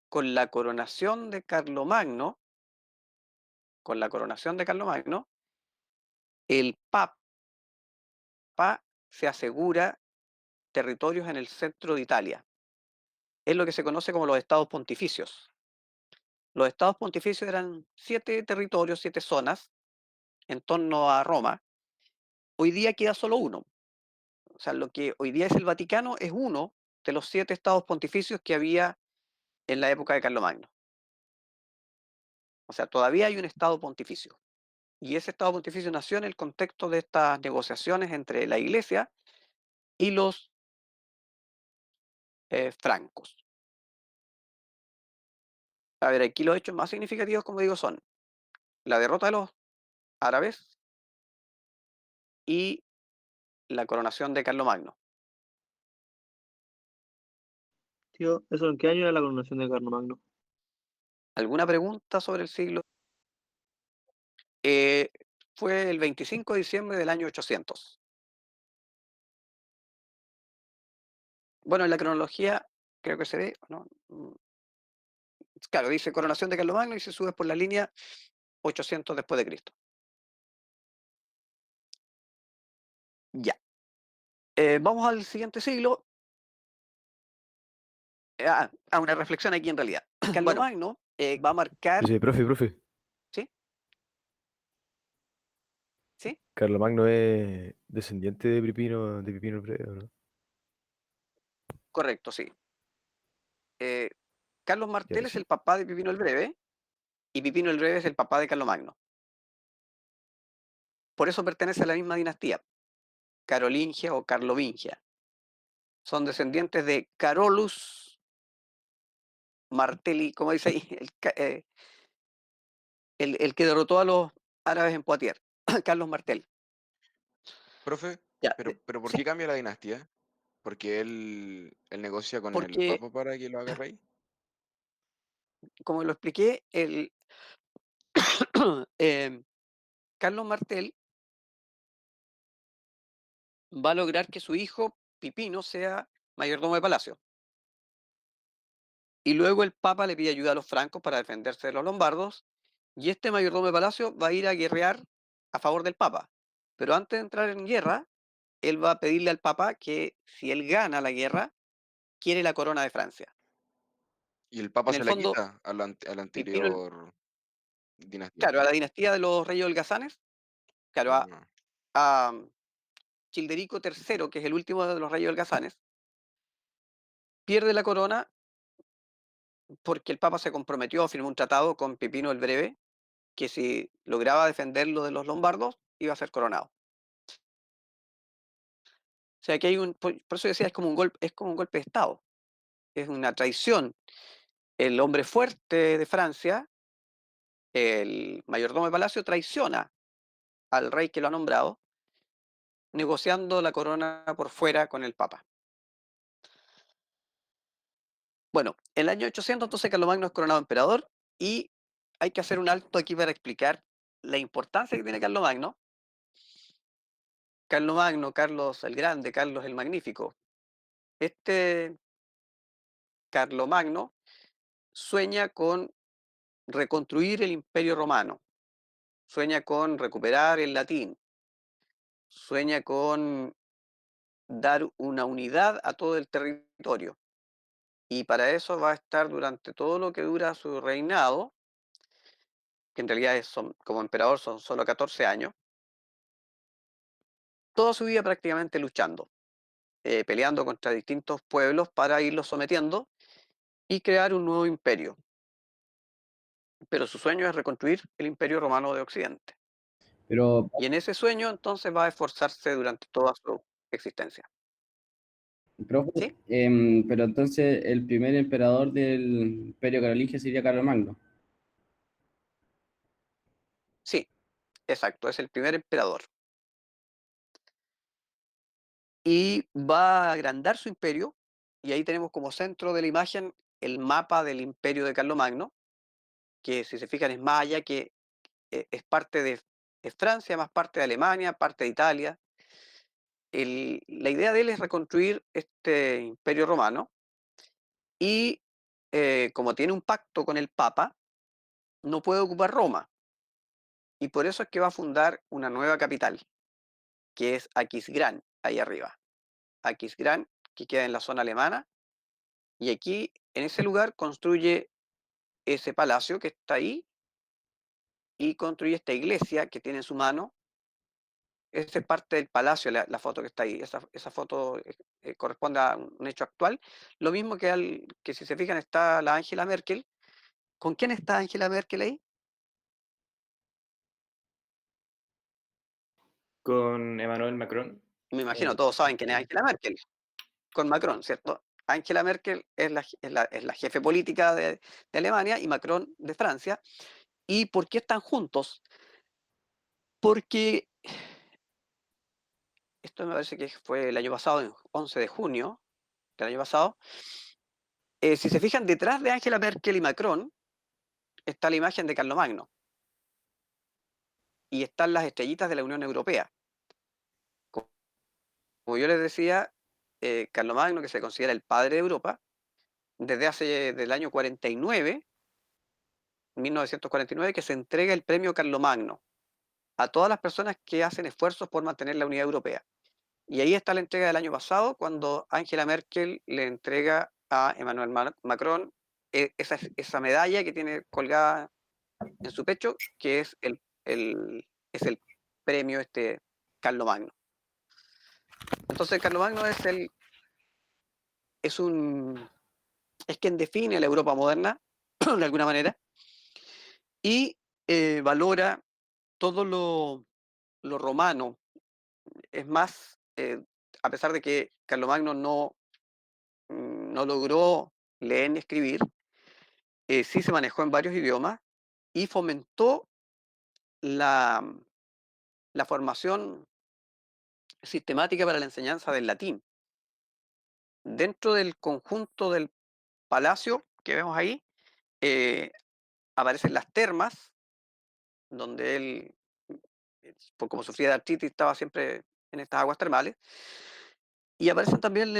con la coronación de Carlomagno, el Papa se asegura territorios en el centro de Italia. Es lo que se conoce como los estados pontificios. Los estados pontificios eran 7 territorios, 7 zonas en torno a Roma. Hoy día queda solo uno. O sea, lo que hoy día es el Vaticano es uno de los 7 estados pontificios que había en la época de Carlomagno. O sea, todavía hay un estado pontificio. Y ese estado pontificio nació en el contexto de estas negociaciones entre la Iglesia y los francos. A ver, aquí los hechos más significativos, como digo, son la derrota de los árabes y la coronación de Carlomagno. Tío, ¿eso en qué año era la coronación de Carlomagno? ¿Alguna pregunta sobre el siglo? Eh, Fue el 25 de diciembre del año 800. Bueno, en la cronología creo que se ve, ¿no? Claro, dice coronación de Carlomagno y se sube por la línea 800 después de Cristo. Ya. Vamos al siguiente siglo. A una reflexión aquí en realidad. Carlomagno va a marcar. Dice, profe. ¿Sí? ¿Sí? Carlomagno es descendiente de Pipino el Breve, ¿o no? Correcto, sí. Carlos Ya, Martel es sí. el papá de Pipino el Breve y Pipino el Breve es el papá de Carlomagno. Por eso pertenece a la misma dinastía, carolingia o carlovingia. Son descendientes de Carolus Martelli, como dice ahí, el que derrotó a los árabes en Poitiers, Carlos Martel. Profe, Ya, pero ¿por sí, qué cambia la dinastía? ¿Porque él negocia con el porque, Papa para que lo haga rey? como lo expliqué, Carlos Martel va a lograr que su hijo Pipino sea mayordomo de palacio. Y luego el Papa le pide ayuda a los francos para defenderse de los lombardos, y este mayordomo de palacio va a ir a guerrear a favor del Papa. Pero antes de entrar en guerra, él va a pedirle al Papa que si él gana la guerra, quiere la corona de Francia. Y el Papa En el se la fondo, quita a la Pipino, anterior dinastía. claro, a la dinastía de los reyes holgazanes, claro, Ah, a Childerico III, que es el último de los reyes holgazanes, pierde la corona porque el Papa se comprometió a firmar un tratado con Pipino el Breve, que si lograba defenderlo de los lombardos, iba a ser coronado. O sea, que hay por eso decía, es como un golpe de Estado, es una traición. El hombre fuerte de Francia, el mayordomo de palacio, traiciona al rey que lo ha nombrado, negociando la corona por fuera con el Papa. Bueno, en el año 800 entonces Carlomagno es coronado emperador y hay que hacer un alto aquí para explicar la importancia que tiene Carlomagno. Carlomagno, Carlos el Grande, Carlos el Magnífico. Este Carlomagno sueña con reconstruir el Imperio Romano, sueña con recuperar el latín, sueña con dar una unidad a todo el territorio. Y para eso va a estar durante todo lo que dura su reinado, que en realidad como emperador son solo 14 años, toda su vida prácticamente luchando, peleando contra distintos pueblos para irlos sometiendo y crear un nuevo imperio. Pero su sueño es reconstruir el Imperio Romano de Occidente. Pero, Y en ese sueño entonces va a esforzarse durante toda su existencia. profe, ¿Sí? pero entonces el primer emperador del Imperio Carolingio sería Carlomagno. Sí, exacto, es el primer emperador. Y va a agrandar su imperio, y ahí tenemos como centro de la imagen el mapa del imperio de Carlomagno, que si se fijan es más allá que es parte de Francia, más parte de Alemania, parte de Italia. La idea de él es reconstruir este imperio romano y como tiene un pacto con el Papa, no puede ocupar Roma. Y por eso es que va a fundar una nueva capital, que es Aquisgrán, ahí arriba. Aquisgrán, que queda en la zona alemana, y aquí, en ese lugar, construye ese palacio que está ahí y construye esta iglesia que tiene en su mano. Esa es parte del palacio, la foto que está ahí. Esa foto corresponde a un hecho actual. Lo mismo que si se fijan está la Angela Merkel. ¿Con quién está Angela Merkel ahí? Con Emmanuel Macron. Me imagino, todos saben quién es Angela Merkel. Con Macron, ¿cierto? Angela Merkel es la jefe política de Alemania y Macron de Francia. ¿Y por qué están juntos? Porque esto me parece que fue el año pasado, el 11 de junio del año pasado. Si se fijan, detrás de Angela Merkel y Macron está la imagen de Carlomagno y están las estrellitas de la Unión Europea. Como yo les decía, Carlomagno, que se considera el padre de Europa, desde el año 49, 1949, que se entrega el premio Carlomagno a todas las personas que hacen esfuerzos por mantener la unidad europea. Y ahí está la entrega del año pasado, cuando Angela Merkel le entrega a Emmanuel Macron esa medalla que tiene colgada en su pecho, que es el premio Carlomagno. Entonces, Carlomagno es quien define la Europa moderna, de alguna manera, y valora todo lo romano. Es más, a pesar de que Carlomagno no logró leer ni escribir, sí se manejó en varios idiomas y fomentó la, la formación sistemática para la enseñanza del latín. Dentro del conjunto del palacio que vemos ahí, eh, aparecen las termas, donde él, como sufría de artritis, estaba siempre en estas aguas termales. Y aparecen también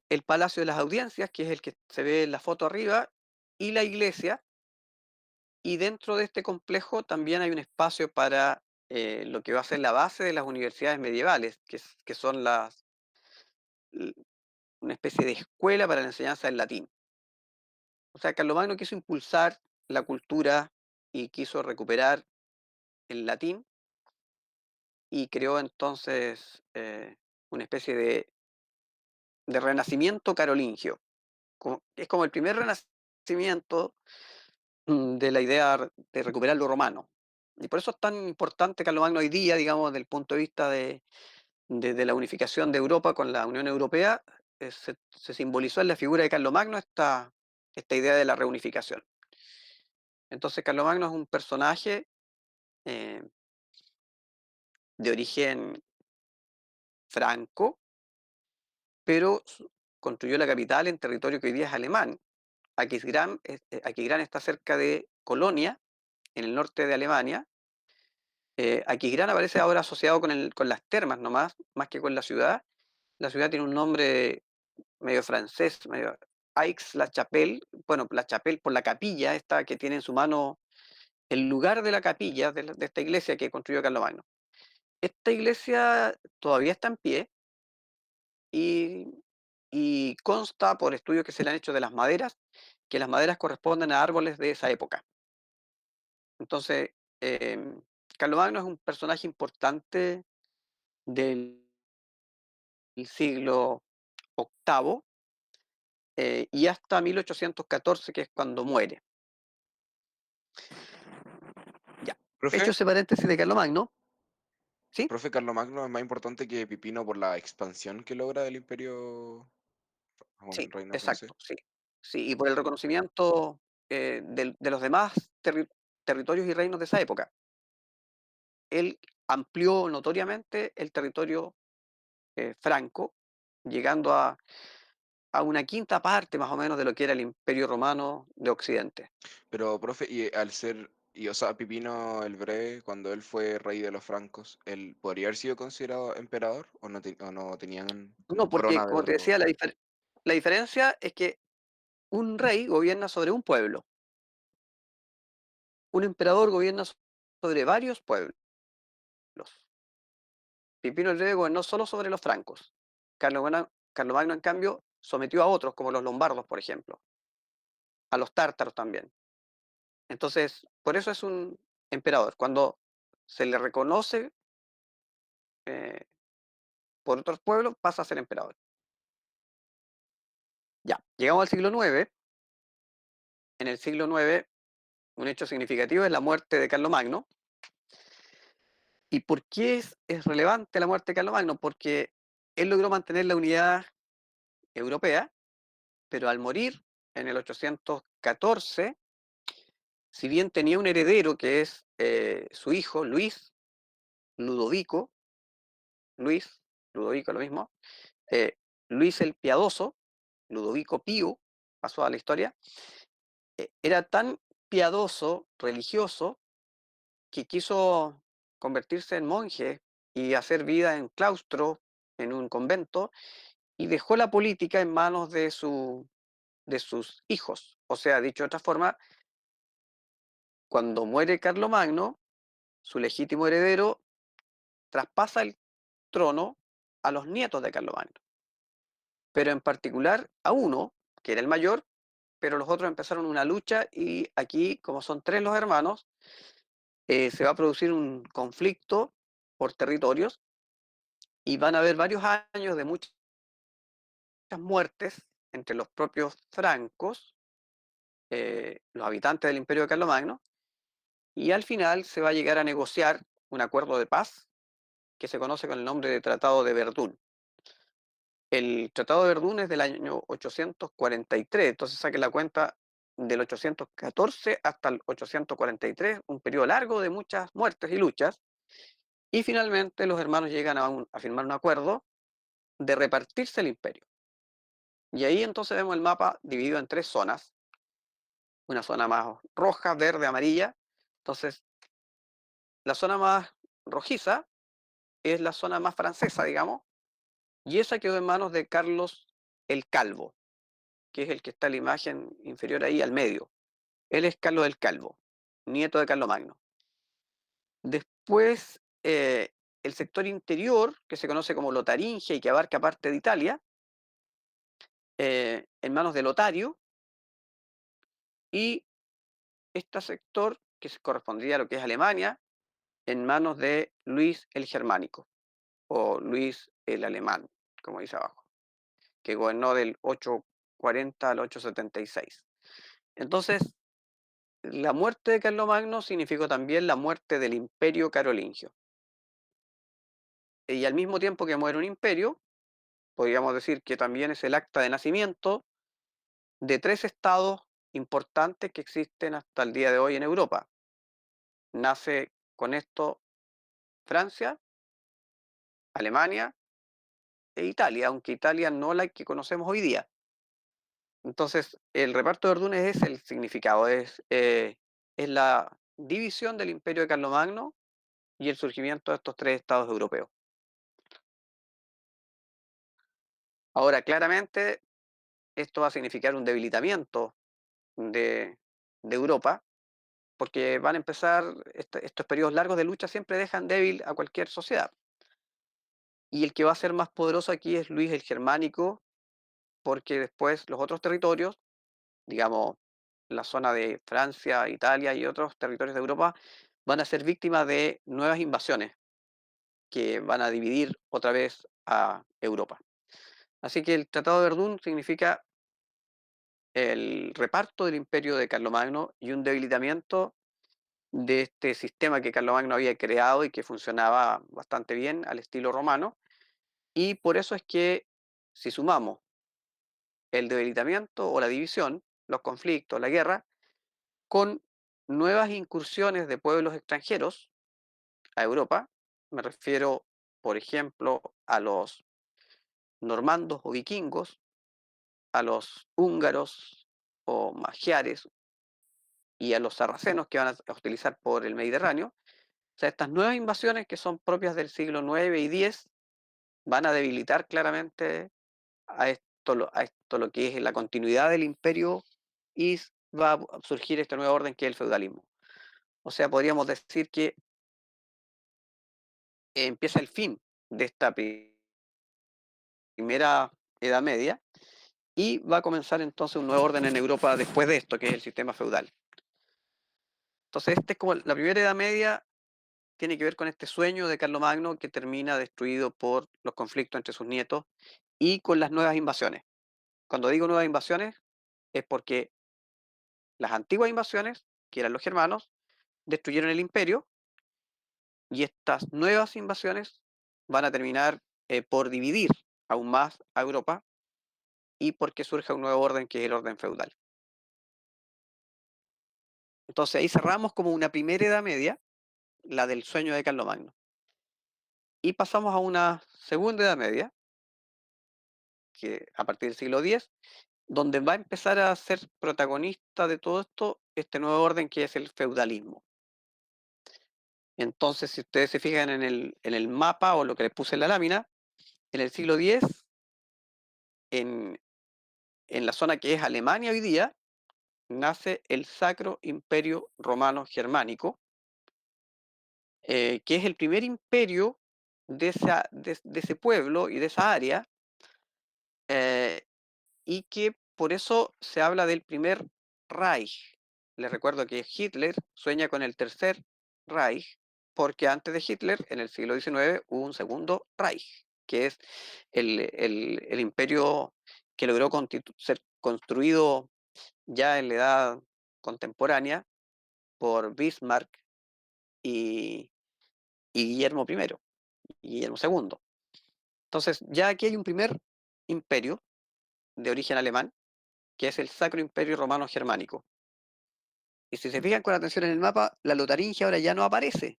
el Palacio de las Audiencias, que es el que se ve en la foto arriba, y la iglesia. Y dentro de este complejo también hay un espacio para lo que va a ser la base de las universidades medievales, que son l- una especie de escuela para la enseñanza del latín. O sea, Carlomagno quiso impulsar la cultura y quiso recuperar el latín y creó entonces una especie de renacimiento carolingio. Es como el primer renacimiento de la idea de recuperar lo romano. Y por eso es tan importante Carlomagno hoy día, digamos, desde el punto de vista de la unificación de Europa con la Unión Europea, se simbolizó en la figura de Carlomagno esta idea de la reunificación. Entonces Carlomagno es un personaje eh, de origen franco, pero construyó la capital en territorio que hoy día es alemán. Aquisgrán está cerca de Colonia, en el norte de Alemania. Aquisgrán aparece ahora asociado con las termas nomás, más que con la ciudad. La ciudad tiene un nombre medio francés, medio Aix-la-Chapelle. Bueno, la Chapelle por la capilla esta que tiene en su mano el lugar de la capilla de esta iglesia que construyó Carlomagno. Esta iglesia todavía está en pie y y consta por estudios que se le han hecho de las maderas, que las maderas corresponden a árboles de esa época. Entonces, Carlomagno es un personaje importante del siglo VIII y hasta 1814, que es cuando muere. Ya. Profe, Hecho ese paréntesis de Carlomagno, ¿sí? profe, Carlomagno es más importante que Pipino por la expansión que logra del imperio Sí, reino francés. exacto, sí. Sí, y por el reconocimiento de los demás territorios y reinos de esa época. Él amplió notoriamente el territorio franco, llegando a una quinta parte más o menos de lo que era el Imperio Romano de Occidente. Pero, profe, y al ser, y o sea, Pipino el Breve, cuando él fue rey de los francos, ¿él podría haber sido considerado emperador o no, o no tenían como No, porque, corona de como te otro? decía, la diferencia es que un rey gobierna sobre un pueblo, un emperador gobierna sobre varios pueblos. Pipino el Breve gobernó solo sobre los francos. Carlomagno, en cambio, sometió a otros, como los lombardos, por ejemplo, a los tártaros también. Entonces, por eso es un emperador. Cuando se le reconoce eh, por otros pueblos, pasa a ser emperador. Ya, llegamos al siglo IX. En el siglo IX, un hecho significativo es la muerte de Carlomagno. ¿Y por qué es relevante la muerte de Carlomagno? Porque él logró mantener la unidad europea, pero al morir en el 814, si bien tenía un heredero que es su hijo, Ludovico, Ludovico lo mismo, eh, Luis el Piadoso, Ludovico Pío, pasó a la historia, era tan piadoso, religioso, que quiso convertirse en monje y hacer vida en claustro, en un convento, y dejó la política en manos de sus hijos. O sea, dicho de otra forma, cuando muere Carlomagno, su legítimo heredero traspasa el trono a los nietos de Carlomagno, pero en particular a uno, que era el mayor, pero los otros empezaron una lucha y aquí, como son tres los hermanos, se va a producir un conflicto por territorios y van a haber varios años de muchas muertes entre los propios francos, los habitantes del imperio de Carlomagno, y al final se va a llegar a negociar un acuerdo de paz que se conoce con el nombre de Tratado de Verdún. El Tratado de Verdún es del año 843, entonces saque la cuenta del 814 hasta el 843, un periodo largo de muchas muertes y luchas, y finalmente los hermanos llegan a firmar un acuerdo de repartirse el imperio. Y ahí entonces vemos el mapa dividido en tres zonas, una zona más roja, verde, amarilla. Entonces, la zona más rojiza es la zona más francesa, digamos, y esa quedó en manos de Carlos el Calvo, que es el que está en la imagen inferior ahí al medio. Él es Carlos el Calvo, nieto de Carlomagno. Después, el sector interior, que se conoce como Lotaringia y que abarca parte de Italia, en manos de Lotario, y este sector, que correspondría a lo que es Alemania, en manos de Luis el Germánico, o Luis el Alemán, como dice abajo, que gobernó del 840 al 876. Entonces, la muerte de Carlomagno significó también la muerte del imperio carolingio. Y al mismo tiempo que muere un imperio, podríamos decir que también es el acta de nacimiento de tres estados importantes que existen hasta el día de hoy en Europa. Nace con esto Francia, Alemania e Italia, aunque Italia no la que conocemos hoy día. Entonces, el reparto de Verdunes es el significado, es la división del imperio de Carlomagno y el surgimiento de estos tres estados europeos. Ahora, claramente, esto va a significar un debilitamiento de Europa, porque van a empezar, estos periodos largos de lucha siempre dejan débil a cualquier sociedad. Y el que va a ser más poderoso aquí es Luis el Germánico, porque después los otros territorios, digamos, la zona de Francia, Italia y otros territorios de Europa, van a ser víctimas de nuevas invasiones que van a dividir otra vez a Europa. Así que el Tratado de Verdún significa el reparto del imperio de Carlomagno y un debilitamiento de este sistema que Carlomagno había creado y que funcionaba bastante bien al estilo romano. Y por eso es que si sumamos el debilitamiento o la división, los conflictos, la guerra, con nuevas incursiones de pueblos extranjeros a Europa, me refiero, por ejemplo, a los normandos o vikingos, a los húngaros o magiares y a los sarracenos que van a utilizar por el Mediterráneo. O sea, estas nuevas invasiones que son propias del siglo IX y X van a debilitar claramente a esto lo que es la continuidad del imperio y va a surgir este nuevo orden que es el feudalismo. O sea, podríamos decir que empieza el fin de esta primera Edad Media y va a comenzar entonces un nuevo orden en Europa después de esto, que es el sistema feudal. Entonces, este es como la primera Edad Media, tiene que ver con este sueño de Carlomagno que termina destruido por los conflictos entre sus nietos y con las nuevas invasiones. Cuando digo nuevas invasiones, es porque las antiguas invasiones, que eran los germanos, destruyeron el imperio y estas nuevas invasiones van a terminar por dividir aún más a Europa y porque surge un nuevo orden que es el orden feudal. Entonces ahí cerramos como una primera Edad Media, la del sueño de Carlomagno. Y pasamos a una segunda Edad Media, que a partir del siglo X, donde va a empezar a ser protagonista de todo esto este nuevo orden que es el feudalismo. Entonces, si ustedes se fijan en el mapa o lo que les puse en la lámina, en el siglo X, en, en la zona que es Alemania hoy día, nace el Sacro Imperio Romano Germánico, que es el primer imperio de ese pueblo y de esa área, eh, y que por eso se habla del primer Reich. Les recuerdo que Hitler sueña con el tercer Reich, porque antes de Hitler, en el siglo XIX, hubo un segundo Reich, que es el imperio que logró ser construido ya en la edad contemporánea por Bismarck y, y Guillermo I, y Guillermo II. Entonces, ya aquí hay un primer imperio de origen alemán, que es el Sacro Imperio Romano Germánico. Y si se fijan con atención en el mapa, la Lotaringia ahora ya no aparece,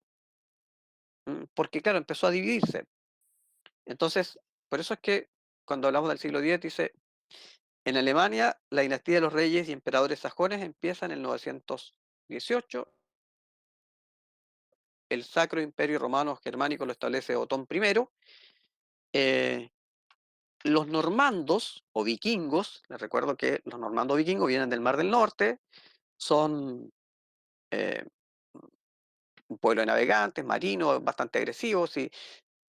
porque claro, empezó a dividirse. Entonces, por eso es que cuando hablamos del siglo X dice, en Alemania la dinastía de los reyes y emperadores sajones empieza en el 918, el Sacro Imperio Romano Germánico lo establece Otón I, eh, los normandos o vikingos, les recuerdo que los normandos vikingos vienen del Mar del Norte, son eh, un pueblo de navegantes, marinos, bastante agresivos.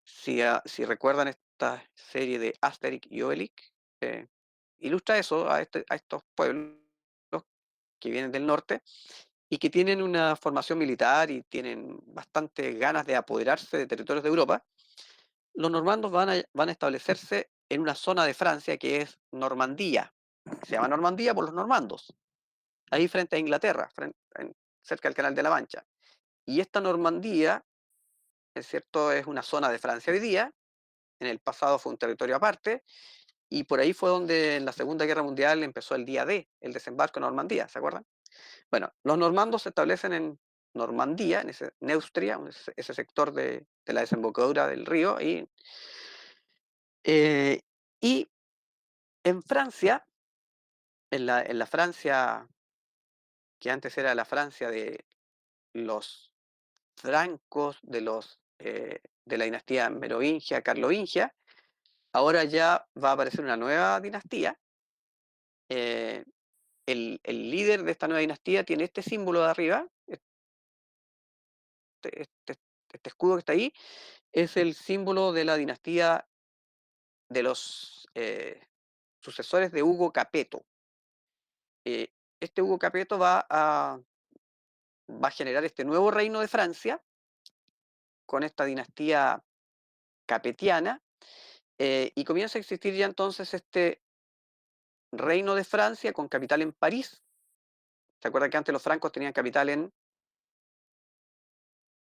Si recuerdan esta serie de Asterix y Obelix, ilustra eso a estos pueblos que vienen del norte y que tienen una formación militar y tienen bastante ganas de apoderarse de territorios de Europa. Los normandos van a establecerse en una zona de Francia que es Normandía. Se llama Normandía por los normandos, ahí frente a Inglaterra, cerca del Canal de la Mancha. Y esta Normandía, es cierto, es una zona de Francia hoy día, en el pasado fue un territorio aparte, y por ahí fue donde en la Segunda Guerra Mundial empezó el día D, el desembarco en Normandía, ¿se acuerdan? Bueno, los normandos se establecen en Normandía, en ese Neustria, ese sector de la desembocadura del río, eh, y en Francia, en la Francia que antes era la Francia de los francos, de la dinastía merovingia, carlovingia, ahora ya va a aparecer una nueva dinastía. eh, el líder de esta nueva dinastía tiene este símbolo de arriba, este, este- este escudo que está ahí, es el símbolo de la dinastía de los sucesores de Hugo Capeto. Este Hugo Capeto va a generar este nuevo reino de Francia con esta dinastía capetiana, y comienza a existir ya entonces este reino de Francia con capital en París. ¿Se acuerdan que antes los francos tenían capital en...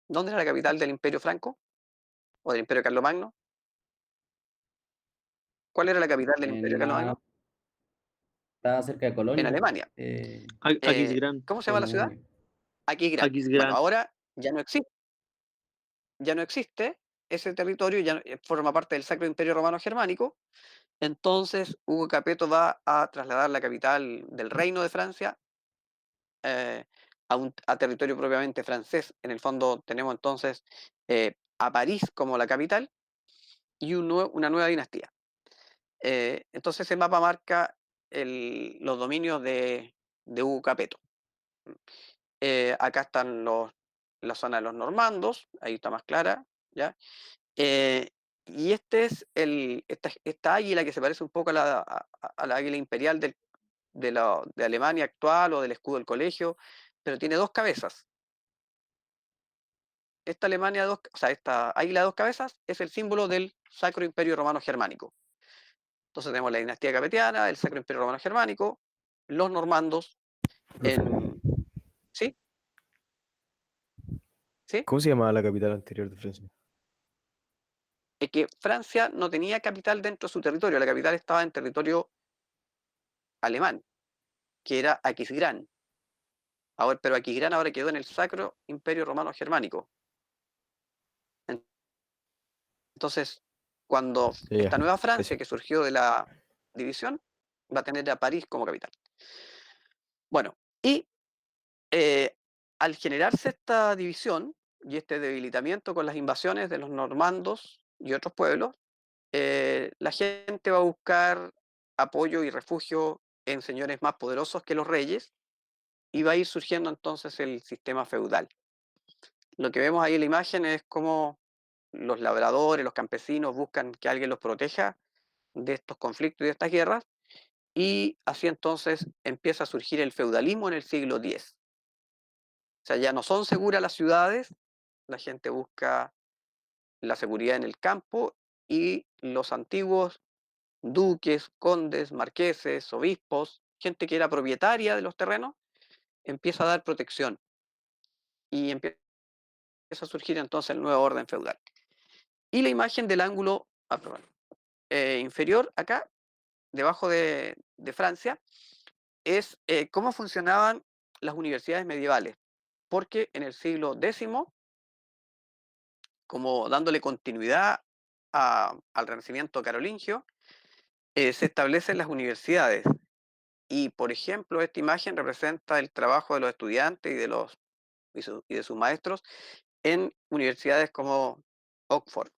¿Dónde era la capital del Imperio Franco? ¿O del Imperio Carlomagno? ¿Cuál era la capital del Imperio Carlomagno? Estaba cerca de En Colonia. Alemania. Aquisgrán. ¿Cómo se llama la ciudad? Colonia. Aquisgrán. Bueno, Aquisgrán. ahora ya no existe ese territorio, ya forma parte del Sacro Imperio Romano Germánico. Entonces Hugo Capeto va a trasladar la capital del Reino de Francia a territorio propiamente francés. En el fondo tenemos entonces a París como la capital y una nueva dinastía. Entonces ese mapa marca los dominios de Hugo Capeto. Acá están la zona de los normandos, ahí está más clara, ¿ya? Y este es esta águila que se parece un poco a la águila imperial de Alemania actual o del escudo del colegio, pero tiene dos cabezas. Esta esta águila de dos cabezas es el símbolo del Sacro Imperio Romano Germánico. Entonces tenemos la dinastía capetiana, el Sacro Imperio Romano Germánico, los normandos, ¿sí? ¿Sí? ¿Cómo se llamaba la capital anterior de Francia? Es que Francia no tenía capital dentro de su territorio, la capital estaba en territorio alemán, que era Aquisgrán. Ahora, pero Aquisgrán ahora quedó en el Sacro Imperio Romano Germánico. Entonces, cuando Ya, esta nueva Francia eso. que surgió de la división va a tener a París como capital. Bueno, y al generarse esta división y este debilitamiento con las invasiones de los normandos y otros pueblos, la gente va a buscar apoyo y refugio en señores más poderosos que los reyes y va a ir surgiendo entonces el sistema feudal. Lo que vemos ahí en la imagen es cómo los labradores, los campesinos buscan que alguien los proteja de estos conflictos y de estas guerras, y así entonces empieza a surgir el feudalismo en el siglo X. O sea, ya no son seguras las ciudades, la gente busca la seguridad en el campo y los antiguos duques, condes, marqueses, obispos, gente que era propietaria de los terrenos, empieza a dar protección y empieza a surgir entonces el nuevo orden feudal. Y la imagen del ángulo inferior acá, debajo de Francia, es cómo funcionaban las universidades medievales, porque en el siglo X, como dándole continuidad al Renacimiento carolingio, se establecen las universidades. Y, por ejemplo, esta imagen representa el trabajo de los estudiantes y de sus maestros en universidades como Oxford.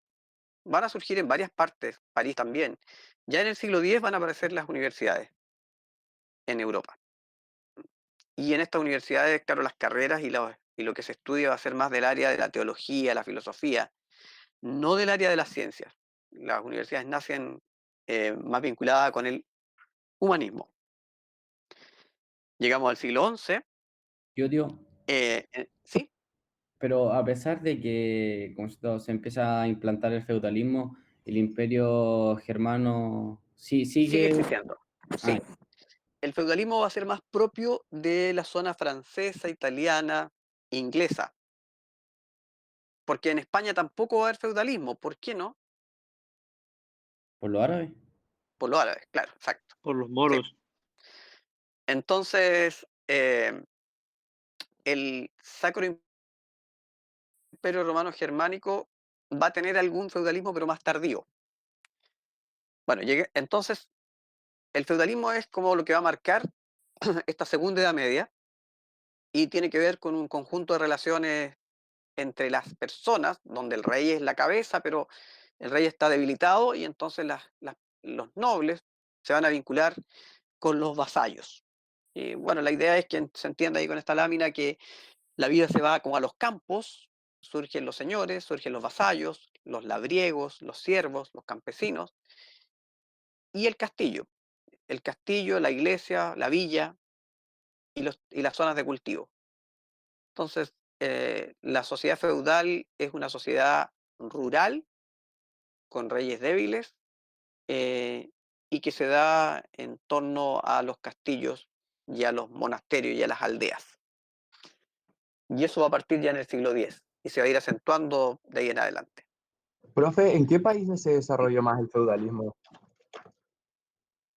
Van a surgir en varias partes, París también. Ya en el siglo X van a aparecer las universidades en Europa. Y en estas universidades, claro, las carreras y lo que se estudia va a ser más del área de la teología, la filosofía, no del área de las ciencias. Las universidades nacen más vinculadas con el humanismo. Llegamos al siglo XI. Tío, ¿Sí? pero a pesar de que se empieza a implantar el feudalismo, el imperio germano sí Sigue sigue. existiendo. Ah, Sí. El feudalismo va a ser más propio de la zona francesa, italiana, inglesa. Porque en España tampoco va a haber feudalismo. ¿Por qué no? por los árabes. Por los árabes, claro, exacto. Por los Sí. moros. Entonces, el Sacro Imperio Romano Germánico va a tener algún feudalismo, pero más tardío. Bueno, entonces, el feudalismo es como lo que va a marcar esta segunda Edad Media y tiene que ver con un conjunto de relaciones entre las personas, donde el rey es la cabeza, pero el rey está debilitado y entonces los nobles se van a vincular con los vasallos. Y bueno, la idea es que se entienda ahí con esta lámina que la vida se va como a los campos, surgen los señores, surgen los vasallos, los labriegos, los siervos, los campesinos y el castillo. el castillo, la iglesia, la villa y las zonas de cultivo. Entonces, la sociedad feudal es una sociedad rural, con reyes débiles, y que se da en torno a los castillos y a los monasterios y a las aldeas. Y eso va a partir ya en el siglo X y se va a ir acentuando de ahí en adelante. Profe, ¿en qué países se desarrolló más el feudalismo?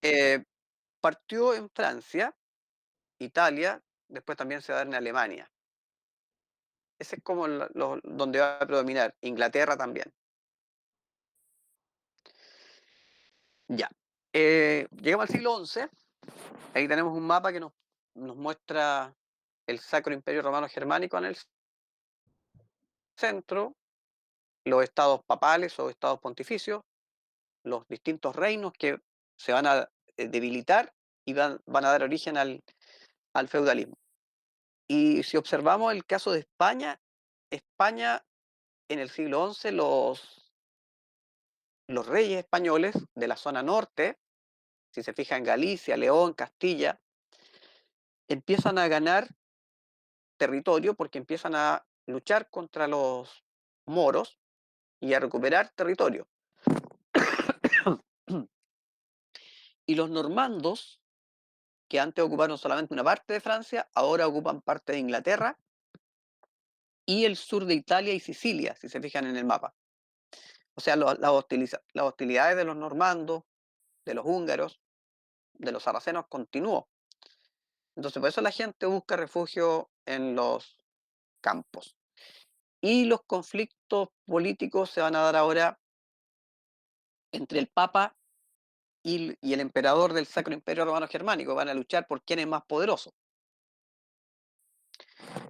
Eh, Partió en Francia, Italia, después también se va a dar en Alemania. Ese es como donde va a predominar. Inglaterra también. Ya. Llegamos al siglo XI. Ahí tenemos un mapa que nos muestra el Sacro Imperio Romano Germánico en el centro, los estados papales o estados pontificios, los distintos reinos que se van a debilitar y van a dar origen al feudalismo. Y si observamos el caso de España, España en el siglo XI, los reyes españoles de la zona norte, si se fijan, Galicia, León, Castilla, empiezan a ganar territorio porque empiezan a luchar contra los moros y a recuperar territorio. Y los normandos, que antes ocuparon solamente una parte de Francia, ahora ocupan parte de Inglaterra y el sur de Italia y Sicilia, si se fijan en el mapa. O sea, las hostilidades de los normandos, de los húngaros, de los sarracenos continuó. Entonces, por eso la gente busca refugio en los campos. Y los conflictos políticos se van a dar ahora entre el Papa y el emperador del Sacro Imperio Romano Germánico. Van a luchar por quién es más poderoso.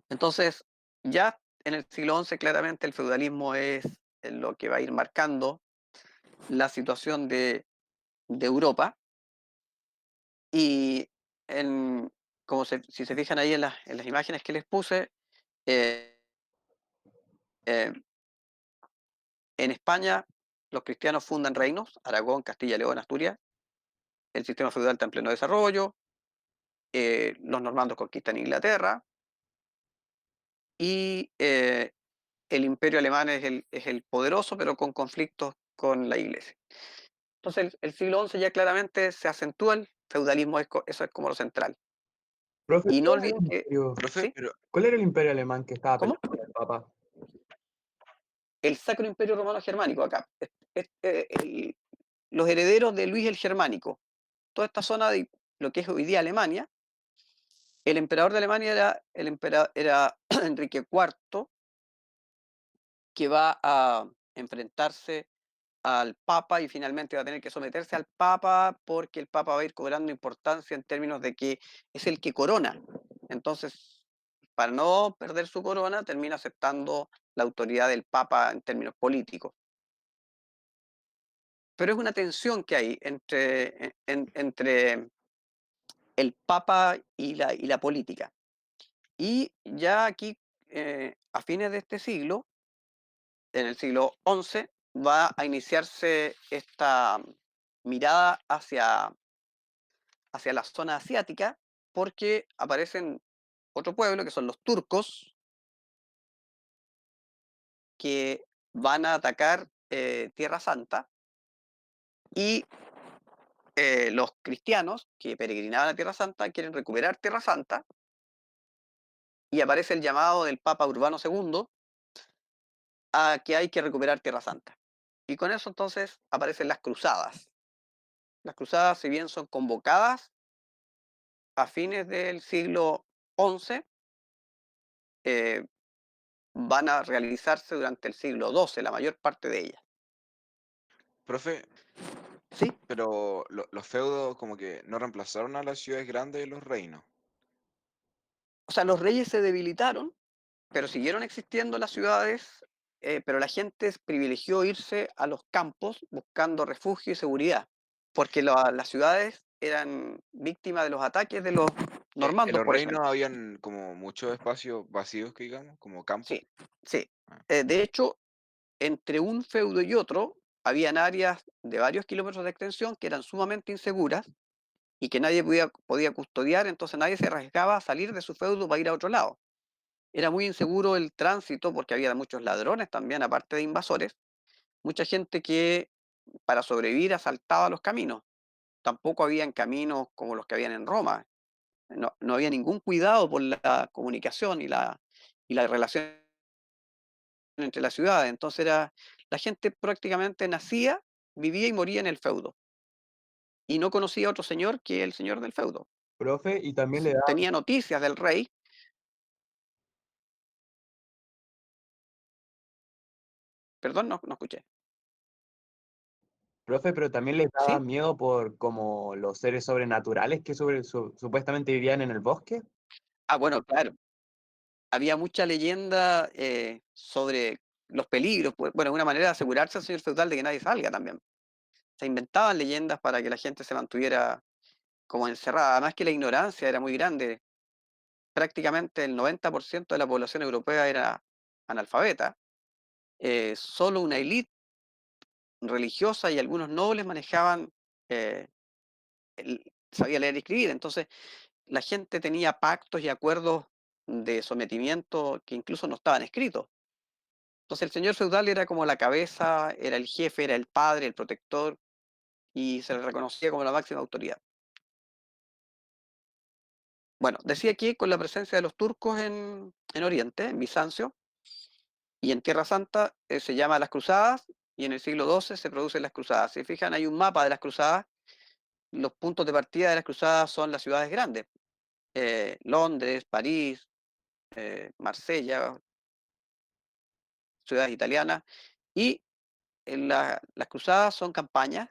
Entonces, ya en el siglo XI, claramente el feudalismo es lo que va a ir marcando la situación de Europa. Y si se fijan ahí en las imágenes que les puse, eh, eh, en España los cristianos fundan reinos, Aragón, Castilla, León, Asturias, el sistema feudal está en pleno desarrollo, los normandos conquistan Inglaterra y el imperio alemán es el poderoso, pero con conflictos con la iglesia. Entonces el siglo XI ya claramente se acentúa el feudalismo, eso es como lo central. Profe, Y no olviden que... Profe, ¿sí? pero ¿cuál era el imperio alemán que estaba ¿Cómo? peleando con el Papa? El Sacro Imperio Romano Germánico acá. Los herederos de Luis el Germánico. Toda esta zona de lo que es hoy día Alemania. El emperador de Alemania era Enrique IV, que va a enfrentarse al Papa y finalmente va a tener que someterse al Papa porque el Papa va a ir cobrando importancia en términos de que es el que corona. Entonces, para no perder su corona, termina aceptando la autoridad del Papa en términos políticos. Pero es una tensión que hay entre el Papa y la política. Y ya aquí, a fines de este siglo, en el siglo XI, va a iniciarse esta mirada hacia la zona asiática, porque aparecen otro pueblo, que son los turcos, que van a atacar Tierra Santa, y los cristianos que peregrinaban a Tierra Santa quieren recuperar Tierra Santa, y aparece el llamado del Papa Urbano II a que hay que recuperar Tierra Santa. Y con eso entonces aparecen las cruzadas. Las cruzadas, si bien son convocadas a fines del siglo XI, eh, van a realizarse durante el siglo XII, la mayor parte de ellas. profe, ¿Sí? pero los feudos como que no reemplazaron a las ciudades grandes de los reinos. O sea, los reyes se debilitaron, pero siguieron existiendo las ciudades, pero la gente privilegió irse a los campos buscando refugio y seguridad, porque las ciudades eran víctimas de los ataques de los En normandos, los por reinos ejemplo. habían como muchos espacios vacíos, que digamos, como campos. Sí, sí. Ah. De hecho, entre un feudo y otro, habían áreas de varios kilómetros de extensión que eran sumamente inseguras, y que nadie podía custodiar, entonces nadie se arriesgaba a salir de su feudo para ir a otro lado. Era muy inseguro el tránsito porque había muchos ladrones también, aparte de invasores, mucha gente que para sobrevivir asaltaba los caminos. Tampoco habían caminos como los que habían en Roma. No había ningún cuidado por la comunicación y la relación entre las ciudades. Entonces la gente prácticamente nacía, vivía y moría en el feudo. Y no conocía a otro señor que el señor del feudo. Profe, y también le da, Tenía noticias del rey. Perdón, no escuché. profe, pero también les daba ¿Sí? miedo por como los seres sobrenaturales que supuestamente vivían en el bosque. Ah, bueno, claro. Había mucha leyenda sobre los peligros. Pues, bueno, una manera de asegurarse al señor feudal de que nadie salga también. Se inventaban leyendas para que la gente se mantuviera como encerrada. Además que la ignorancia era muy grande. Prácticamente el 90% de la población europea era analfabeta. Solo una élite religiosa y algunos nobles manejaban, eh, sabía leer y escribir. Entonces, la gente tenía pactos y acuerdos de sometimiento que incluso no estaban escritos. Entonces, el señor feudal era como la cabeza, era el jefe, era el padre, el protector, y se le reconocía como la máxima autoridad. Bueno, decía que con la presencia de los turcos en Oriente, en Bizancio, y en Tierra Santa se llama las Cruzadas, y en el siglo XII se producen las Cruzadas. Si fijan, hay un mapa de las Cruzadas. Los puntos de partida de las Cruzadas son las ciudades grandes. Londres, París, Marsella, ciudades italianas. Y las Cruzadas son campañas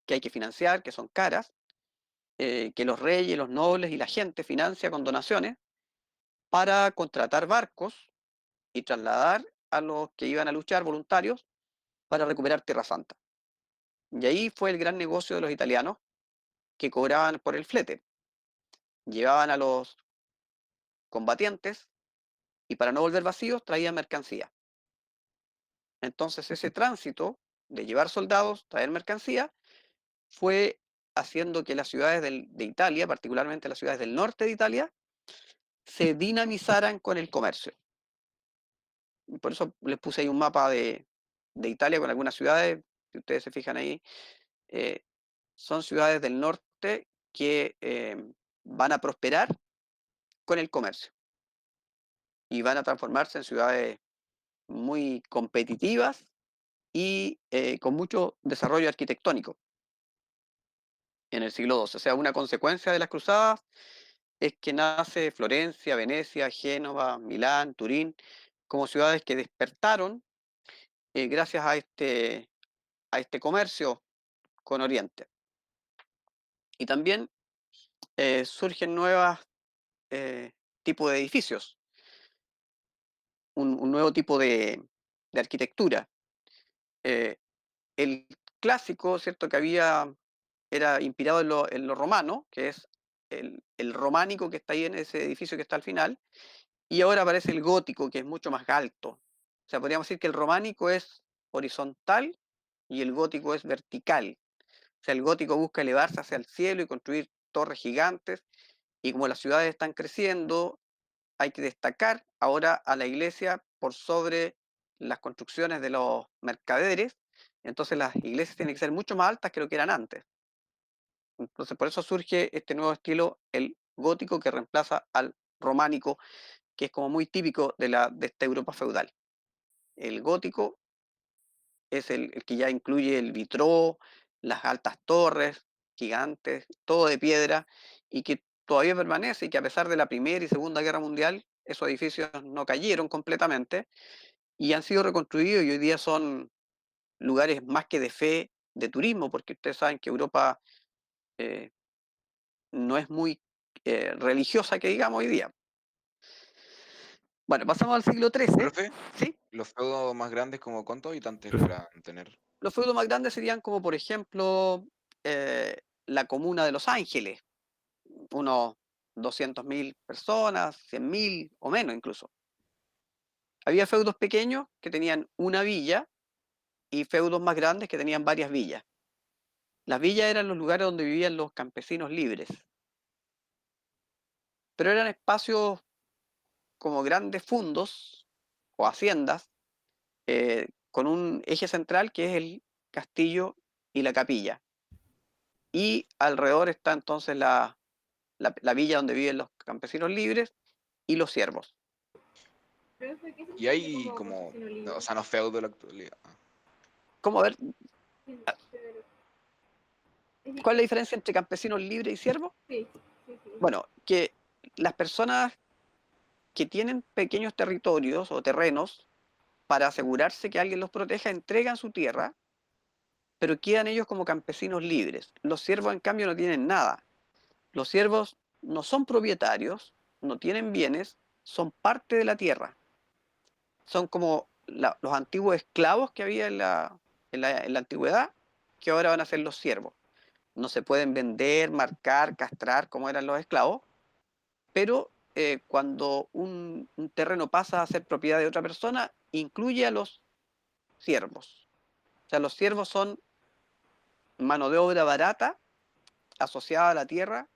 que hay que financiar, que son caras, que los reyes, los nobles y la gente financia con donaciones para contratar barcos y trasladar a los que iban a luchar voluntarios para recuperar Tierra Santa. Y ahí fue el gran negocio de los italianos que cobraban por el flete. Llevaban a los combatientes y para no volver vacíos traían mercancía. Entonces ese tránsito de llevar soldados, traer mercancía, fue haciendo que las ciudades de Italia, particularmente las ciudades del norte de Italia, se dinamizaran con el comercio. Y por eso les puse ahí un mapa de Italia con algunas ciudades, si ustedes se fijan ahí, eh, son ciudades del norte que van a prosperar con el comercio y van a transformarse en ciudades muy competitivas y con mucho desarrollo arquitectónico en el siglo XII. O sea, una consecuencia de las cruzadas es que nace Florencia, Venecia, Génova, Milán, Turín, como ciudades que despertaron gracias a este comercio con Oriente. Y también surgen nuevos tipos de edificios, un nuevo tipo de arquitectura. Eh, el clásico, ¿cierto?, que había era inspirado en lo romano, que es el románico que está ahí en ese edificio que está al final, y ahora aparece el gótico, que es mucho más alto. O sea, podríamos decir que el románico es horizontal y el gótico es vertical. O sea, el gótico busca elevarse hacia el cielo y construir torres gigantes, y como las ciudades están creciendo, hay que destacar ahora a la iglesia por sobre las construcciones de los mercaderes. Entonces las iglesias tienen que ser mucho más altas que lo que eran antes. Entonces por eso surge este nuevo estilo, el gótico, que reemplaza al románico, que es como muy típico de esta Europa feudal. El gótico es el que ya incluye el vitró, las altas torres gigantes, todo de piedra, y que todavía permanece, y que a pesar de la Primera y Segunda Guerra Mundial, esos edificios no cayeron completamente y han sido reconstruidos, y hoy día son lugares más que de fe, de turismo, porque ustedes saben que Europa eh, no es muy religiosa, que digamos, hoy día. Bueno, pasamos al siglo XIII. Profe, ¿Sí? los feudos más grandes, como ¿cuántos habitantes Profe. logran tener? Los feudos más grandes serían como, por ejemplo, la comuna de Los Ángeles, unos 200.000 personas, 100.000 o menos incluso. Había feudos pequeños que tenían una villa y feudos más grandes que tenían varias villas. Las villas eran los lugares donde vivían los campesinos libres, pero eran espacios como grandes fundos o haciendas con un eje central que es el castillo y la capilla. Y alrededor está entonces la villa donde viven los campesinos libres y los siervos. Y hay como, no, o sea, no feudo de la actualidad. ¿Cómo ver? ¿Cuál es la diferencia entre campesinos libres y siervos? Bueno, que las personas que tienen pequeños territorios o terrenos para asegurarse que alguien los proteja, entregan su tierra, pero quedan ellos como campesinos libres. Los siervos, en cambio, no tienen nada. Los siervos no son propietarios, no tienen bienes, son parte de la tierra. Son como los antiguos esclavos que había en la antigüedad, que ahora van a ser los siervos. No se pueden vender, marcar, castrar como eran los esclavos, pero cuando un terreno pasa a ser propiedad de otra persona, incluye a los siervos. O sea, los siervos son mano de obra barata asociada a la tierra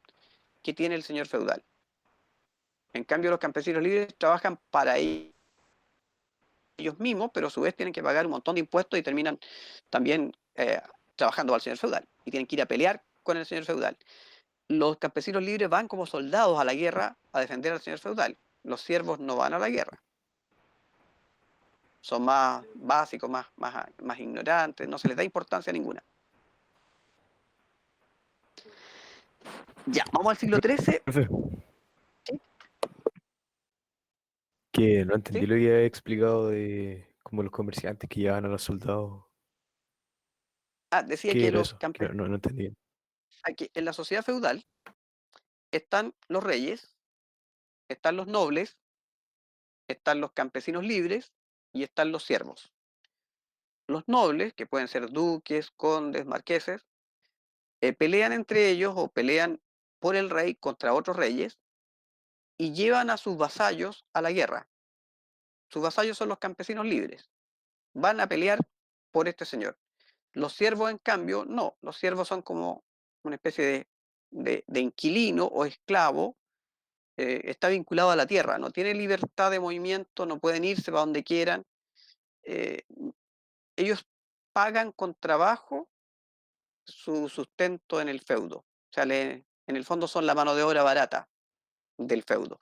que tiene el señor feudal. En cambio, los campesinos libres trabajan para ellos mismos, pero a su vez tienen que pagar un montón de impuestos y terminan también trabajando al señor feudal y tienen que ir a pelear con el señor feudal. Los campesinos libres van como soldados a la guerra a defender al señor feudal. Los siervos no van a la guerra. Son más básicos, más ignorantes, no se les da importancia ninguna. Ya, vamos al siglo XIII. Profe, ¿Sí? que no entendí ¿Sí? lo que había explicado de como los comerciantes que llevan a los soldados. Decía ¿Qué que era los eso? Que no entendí. aquí, en la sociedad feudal están los reyes, están los nobles, están los campesinos libres y están los siervos. Los nobles, que pueden ser duques, condes, marqueses, pelean entre ellos o pelean por el rey contra otros reyes y llevan a sus vasallos a la guerra. Sus vasallos son los campesinos libres. Van a pelear por este señor. Los siervos, en cambio, no. Los siervos son como una especie de inquilino o esclavo. Está vinculado a la tierra. No tiene libertad de movimiento, no pueden irse para donde quieran. Eh, ellos pagan con trabajo su sustento en el feudo. O sea, en el fondo son la mano de obra barata del feudo.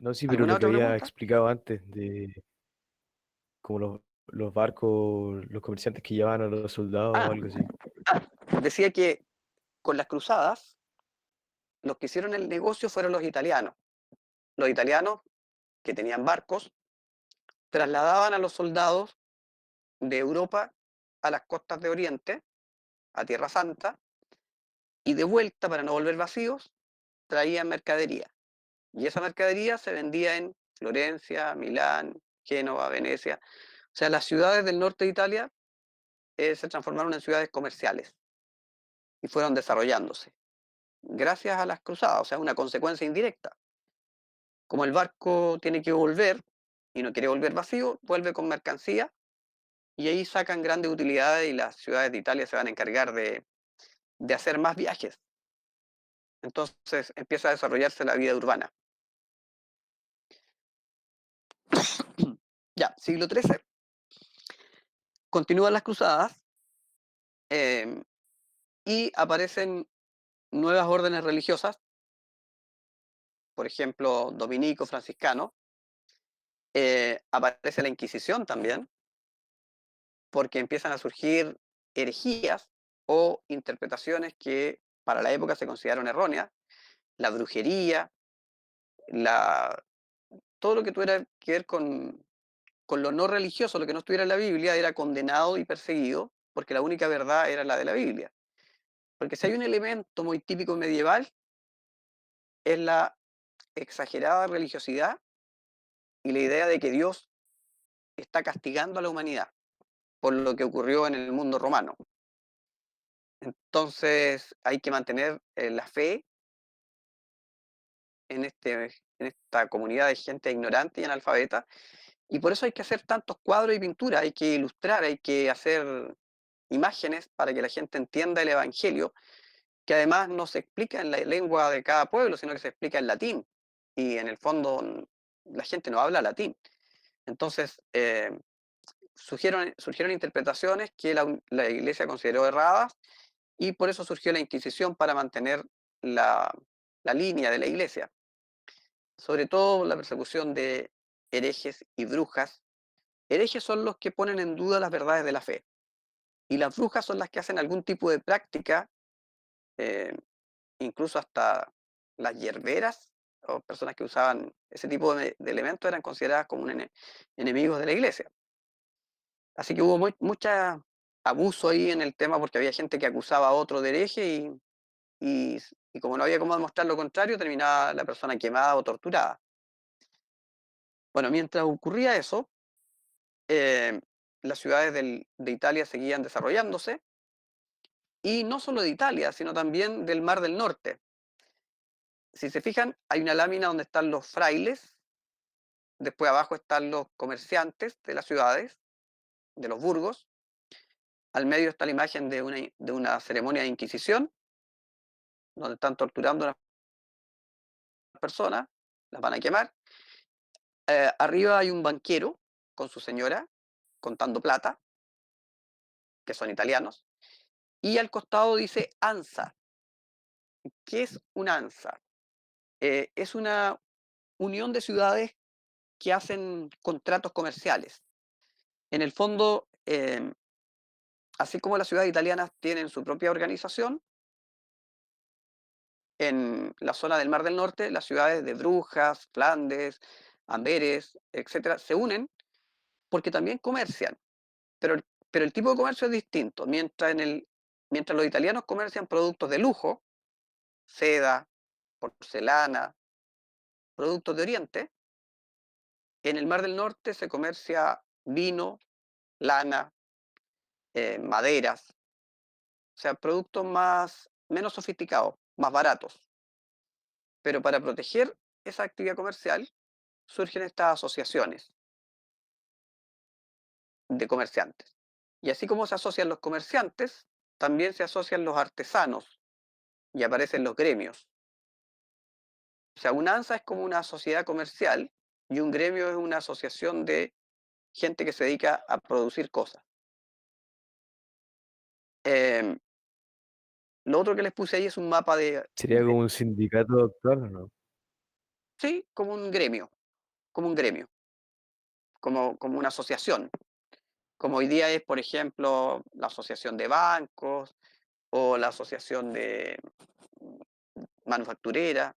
No, sí, pero ¿Alguna lo que otra había pregunta? explicado antes de como los barcos, los comerciantes que llevaban a los soldados o Ah, algo así. decía que con las cruzadas, los que hicieron el negocio fueron los italianos. Los italianos, que tenían barcos, trasladaban a los soldados de Europa a las costas de Oriente, a Tierra Santa, y de vuelta, para no volver vacíos, traían mercadería. Y esa mercadería se vendía en Florencia, Milán, Génova, Venecia. O sea, las ciudades del norte de Italia se transformaron en ciudades comerciales y fueron desarrollándose gracias a las cruzadas, o sea, una consecuencia indirecta. Como el barco tiene que volver y no quiere volver vacío, vuelve con mercancía y ahí sacan grandes utilidades y las ciudades de Italia se van a encargar de hacer más viajes. Entonces empieza a desarrollarse la vida urbana. Ya, siglo XIII. Continúan las cruzadas y aparecen nuevas órdenes religiosas, por ejemplo, dominico, franciscano. Aparece la Inquisición también, porque empiezan a surgir herejías o interpretaciones que para la época se consideraron erróneas. La brujería, todo lo que tuviera que ver con lo no religioso, lo que no estuviera en la Biblia, era condenado y perseguido, porque la única verdad era la de la Biblia. Porque si hay un elemento muy típico medieval, es la exagerada religiosidad y la idea de que Dios está castigando a la humanidad por lo que ocurrió en el mundo romano. Entonces hay que mantener la fe en esta comunidad de gente ignorante y analfabeta, Y por eso hay que hacer tantos cuadros y pinturas, hay que ilustrar, hay que hacer imágenes para que la gente entienda el Evangelio, que además no se explica en la lengua de cada pueblo, sino que se explica en latín. Y en el fondo la gente no habla latín. Entonces, surgieron interpretaciones que la Iglesia consideró erradas, y por eso surgió la Inquisición para mantener la línea de la Iglesia. Sobre todo la persecución de herejes y brujas. Herejes son los que ponen en duda las verdades de la fe, y las brujas son las que hacen algún tipo de práctica, incluso hasta las hierberas o personas que usaban ese tipo de elementos eran consideradas como enemigos de la Iglesia. Así que hubo mucho abuso ahí en el tema, porque había gente que acusaba a otro de hereje y como no había cómo demostrar lo contrario, terminaba la persona quemada o torturada. Bueno, mientras ocurría eso, las ciudades de Italia seguían desarrollándose, y no solo de Italia, sino también del Mar del Norte. Si se fijan, hay una lámina donde están los frailes, después abajo están los comerciantes de las ciudades, de los burgos, al medio está la imagen de una ceremonia de Inquisición, donde están torturando a las personas, las van a quemar. Arriba hay un banquero con su señora contando plata, que son italianos, y al costado dice ANSA. ¿Qué es una ANSA? Es una unión de ciudades que hacen contratos comerciales. En el fondo, así como las ciudades italianas tienen su propia organización, en la zona del Mar del Norte, las ciudades de Brujas, Flandes, Amberes, etcétera, se unen porque también comercian, pero, pero el tipo de comercio es distinto. Mientras los italianos comercian productos de lujo, seda, porcelana, productos de Oriente, en el Mar del Norte se comercia vino, lana, maderas, o sea, productos menos sofisticados, más baratos. Pero para proteger esa actividad comercial surgen estas asociaciones de comerciantes. Y así como se asocian los comerciantes, también se asocian los artesanos y aparecen los gremios. O sea, una ANSA es como una sociedad comercial y un gremio es una asociación de gente que se dedica a producir cosas. Em, lo otro que les puse ahí es un mapa ¿Sería como un sindicato actual o no? sí, como un gremio, como una asociación. Como hoy día es, por ejemplo, la asociación de bancos o la asociación de manufacturera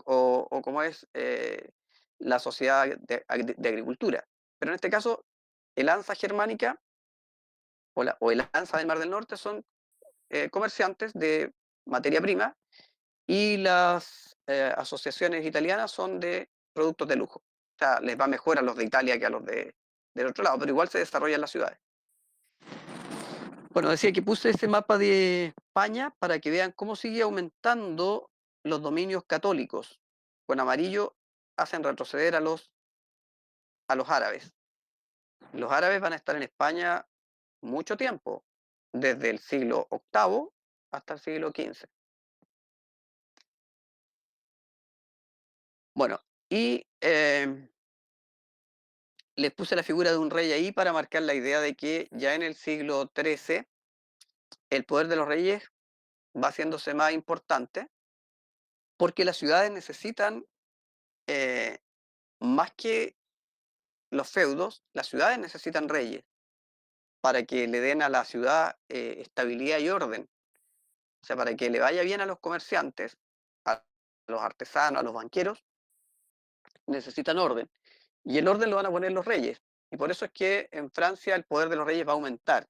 o como es la sociedad de agricultura. Pero en este caso, el ANSA germánica o el ANSA del Mar del Norte son comerciantes de materia prima, y las asociaciones italianas son de productos de lujo. O sea, les va mejor a los de Italia que a los del otro lado, pero igual se desarrollan las ciudades. Bueno, decía que puse ese mapa de España para que vean cómo sigue aumentando los dominios católicos. Con amarillo hacen retroceder a los árabes. Los árabes van a estar en España mucho tiempo, desde el siglo VIII hasta el siglo XV. Bueno, y les puse la figura de un rey ahí para marcar la idea de que ya en el siglo XIII el poder de los reyes va haciéndose más importante, porque las ciudades necesitan, más que los feudos, las ciudades necesitan reyes para que le den a la ciudad estabilidad y orden. O sea, para que le vaya bien a los comerciantes, a los artesanos, a los banqueros, necesitan orden. Y el orden lo van a poner los reyes. Y por eso es que en Francia el poder de los reyes va a aumentar.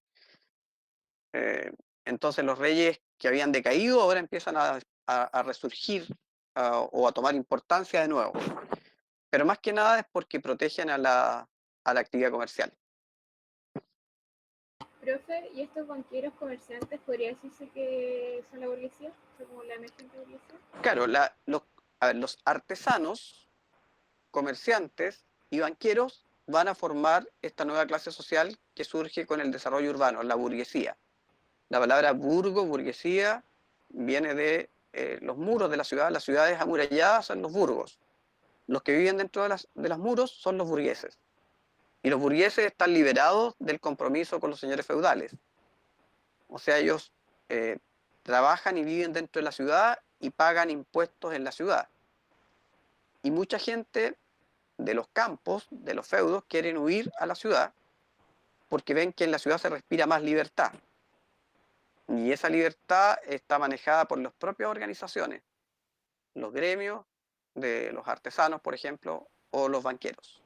Entonces los reyes que habían decaído ahora empiezan a resurgir o a tomar importancia de nuevo. Pero más que nada es porque protegen a la actividad comercial. Profe, ¿y estos banqueros comerciantes podría decirse que son la burguesía? ¿Son como la emergente burguesía? Claro, los artesanos, comerciantes y banqueros van a formar esta nueva clase social que surge con el desarrollo urbano, la burguesía. La palabra burgo, burguesía, viene de los muros de la ciudad. Las ciudades amuralladas son los burgos. Los que viven dentro de los muros son los burgueses. Y los burgueses están liberados del compromiso con los señores feudales. O sea, ellos trabajan y viven dentro de la ciudad y pagan impuestos en la ciudad. Y mucha gente de los campos, de los feudos, quieren huir a la ciudad porque ven que en la ciudad se respira más libertad. Y esa libertad está manejada por las propias organizaciones, los gremios de los artesanos, por ejemplo, o los banqueros.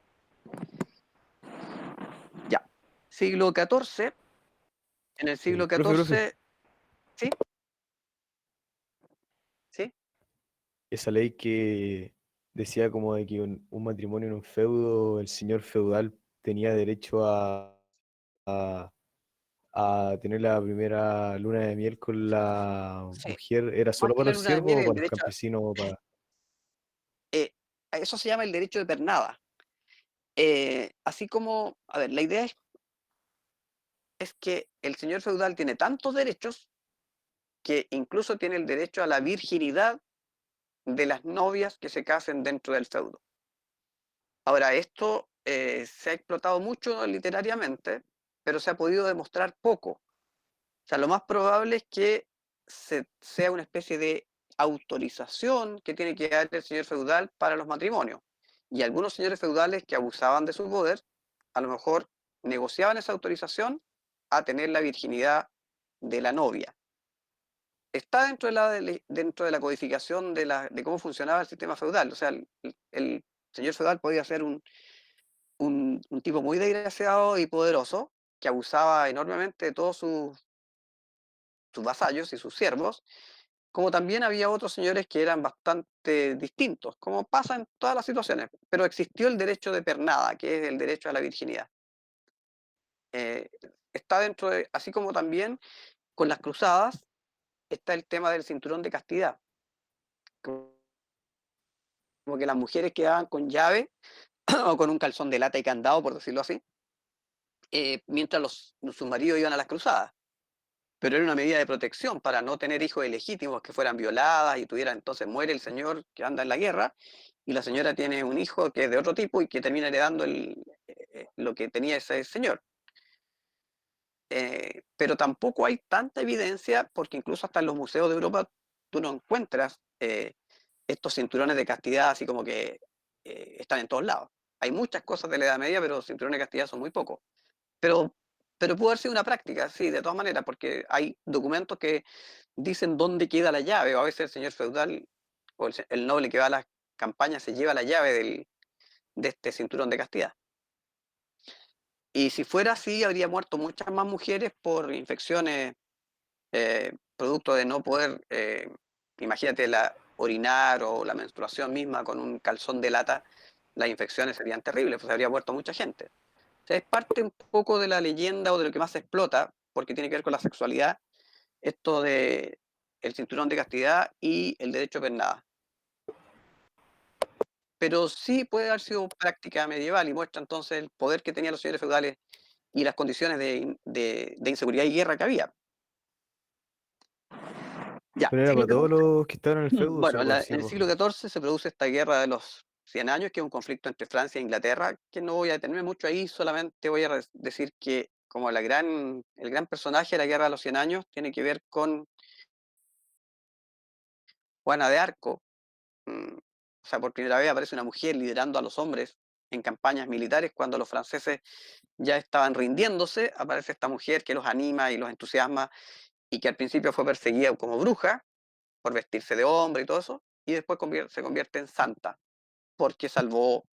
Ya, siglo XIV. En el siglo XIV, ¿sí? ¿Sí? Esa ley que decía como de que un matrimonio en un feudo, el señor feudal tenía derecho a, a tener la primera luna de miel con la Sí. mujer, ¿era Más solo que para la los luna de siervos miel, o el para los derecho campesinos? a eso se llama el derecho de pernada. Así como, a ver, la idea es que el señor feudal tiene tantos derechos que incluso tiene el derecho a la virginidad de las novias que se casen dentro del feudo. Ahora, esto se ha explotado mucho literariamente, pero se ha podido demostrar poco. O sea, lo más probable es que sea una especie de autorización que tiene que dar el señor feudal para los matrimonios. Y algunos señores feudales que abusaban de su poder, a lo mejor negociaban esa autorización a tener la virginidad de la novia. Está dentro de la codificación de cómo funcionaba el sistema feudal. O sea, el señor feudal podía ser un tipo muy desgraciado y poderoso que abusaba enormemente de todos sus vasallos y sus siervos, como también había otros señores que eran bastante distintos, como pasa en todas las situaciones, pero existió el derecho de pernada, que es el derecho a la virginidad. Eh, Está así como también con las cruzadas, está el tema del cinturón de castidad, como que las mujeres quedaban con llave o con un calzón de lata y candado, por decirlo así, mientras sus maridos iban a las cruzadas. Pero era una medida de protección para no tener hijos ilegítimos que fueran violadas y tuvieran, entonces muere el señor que anda en la guerra y la señora tiene un hijo que es de otro tipo y que termina heredando lo que tenía ese señor. Pero tampoco hay tanta evidencia porque incluso hasta en los museos de Europa tú no encuentras estos cinturones de castidad así como que están en todos lados. Hay muchas cosas de la Edad Media, pero los cinturones de castidad son muy pocos. Pero, pero pudo haber sido una práctica, sí, de todas maneras, porque hay documentos que dicen dónde queda la llave, o a veces el señor feudal o el noble que va a las campañas se lleva la llave de este cinturón de castidad. Y si fuera así, habría muerto muchas más mujeres por infecciones, producto de no poder, imagínate, orinar o la menstruación misma con un calzón de lata, las infecciones serían terribles, pues habría muerto mucha gente. O sea, es parte un poco de la leyenda o de lo que más se explota, porque tiene que ver con la sexualidad, esto de el cinturón de castidad y el derecho de pernada. Pero sí puede haber sido práctica medieval y muestra entonces el poder que tenían los señores feudales y las condiciones de inseguridad y guerra que había. Ya, ¿Pero era siglo para todos XIV. los que estaban en el feudo o Bueno, solo para los en el siervos? siglo XIV se produce esta guerra de los 100 años, que es un conflicto entre Francia e Inglaterra, que no voy a detenerme mucho ahí, solamente voy a decir que como el gran personaje de la guerra de los 100 años tiene que ver con Juana de Arco. O sea, por primera vez aparece una mujer liderando a los hombres en campañas militares cuando los franceses ya estaban rindiéndose. Aparece esta mujer que los anima y los entusiasma y que al principio fue perseguida como bruja por vestirse de hombre y todo eso, y después se convierte en santa porque salvó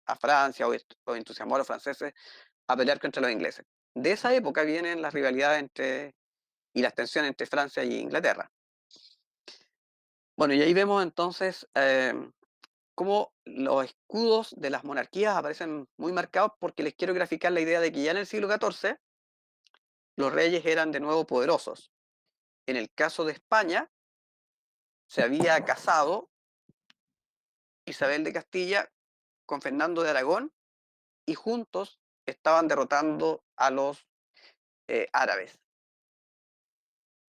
a Francia o entusiasmó a los franceses a pelear contra los ingleses. De esa época vienen las rivalidades y las tensiones entre Francia y Inglaterra. Bueno, y ahí vemos entonces cómo los escudos de las monarquías aparecen muy marcados porque les quiero graficar la idea de que ya en el siglo XIV los reyes eran de nuevo poderosos. En el caso de España, se había casado Isabel de Castilla con Fernando de Aragón y juntos estaban derrotando a los árabes.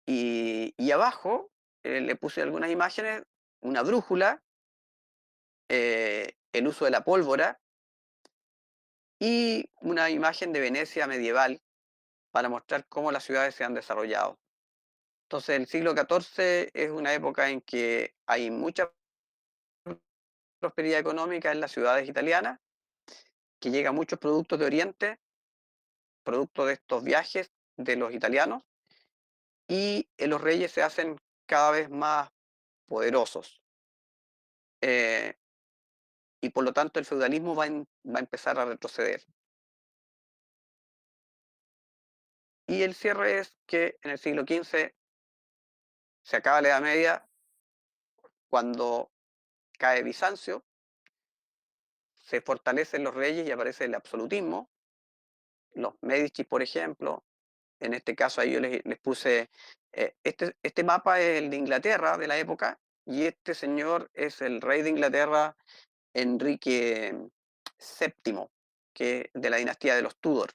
Y abajo le puse algunas imágenes, una brújula, el uso de la pólvora y una imagen de Venecia medieval para mostrar cómo las ciudades se han desarrollado. Entonces el siglo XIV es una época en que hay mucha prosperidad económica en las ciudades italianas, que llegan muchos productos de Oriente, producto de estos viajes de los italianos, y los reyes se hacen cada vez más poderosos. Y por lo tanto el feudalismo va a empezar a retroceder. Y el cierre es que en el siglo XV se acaba la Edad Media, cuando cae Bizancio, se fortalecen los reyes y aparece el absolutismo. Los Medici, por ejemplo, en este caso ahí yo les puse, este mapa es el de Inglaterra de la época, y este señor es el rey de Inglaterra, Enrique VII, que de la dinastía de los Tudor.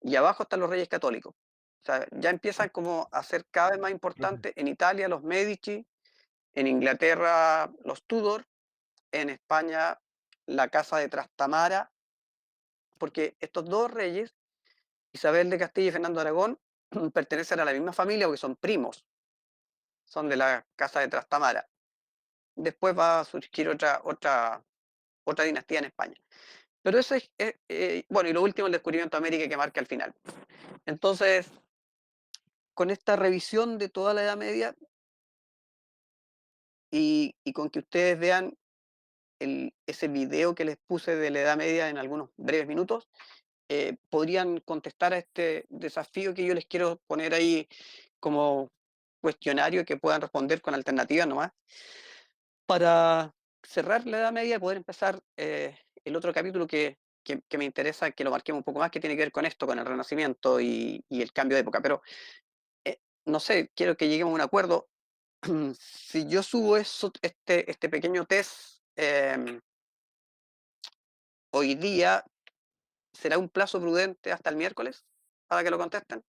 Y abajo están los reyes católicos. O sea, ya empiezan como a ser cada vez más importantes. En Italia los Medici, en Inglaterra los Tudor, en España la casa de Trastamara, porque estos dos reyes, Isabel de Castilla y Fernando de Aragón, pertenecen a la misma familia porque son primos, son de la casa de Trastamara. Después va a surgir otra dinastía en España. Pero eso es, bueno, y lo último, el descubrimiento de América, que marca el final. Entonces, con esta revisión de toda la Edad Media y con que ustedes vean ese video que les puse de la Edad Media en algunos breves minutos, podrían contestar a este desafío que yo les quiero poner ahí como cuestionario, que puedan responder con alternativas nomás, para cerrar la Edad Media y poder empezar el otro capítulo que me interesa que lo marquemos un poco más, que tiene que ver con esto, con el Renacimiento y el cambio de época. Pero no sé, quiero que lleguemos a un acuerdo. Si yo subo este pequeño test hoy día, ¿será un plazo prudente hasta el miércoles para que lo contesten?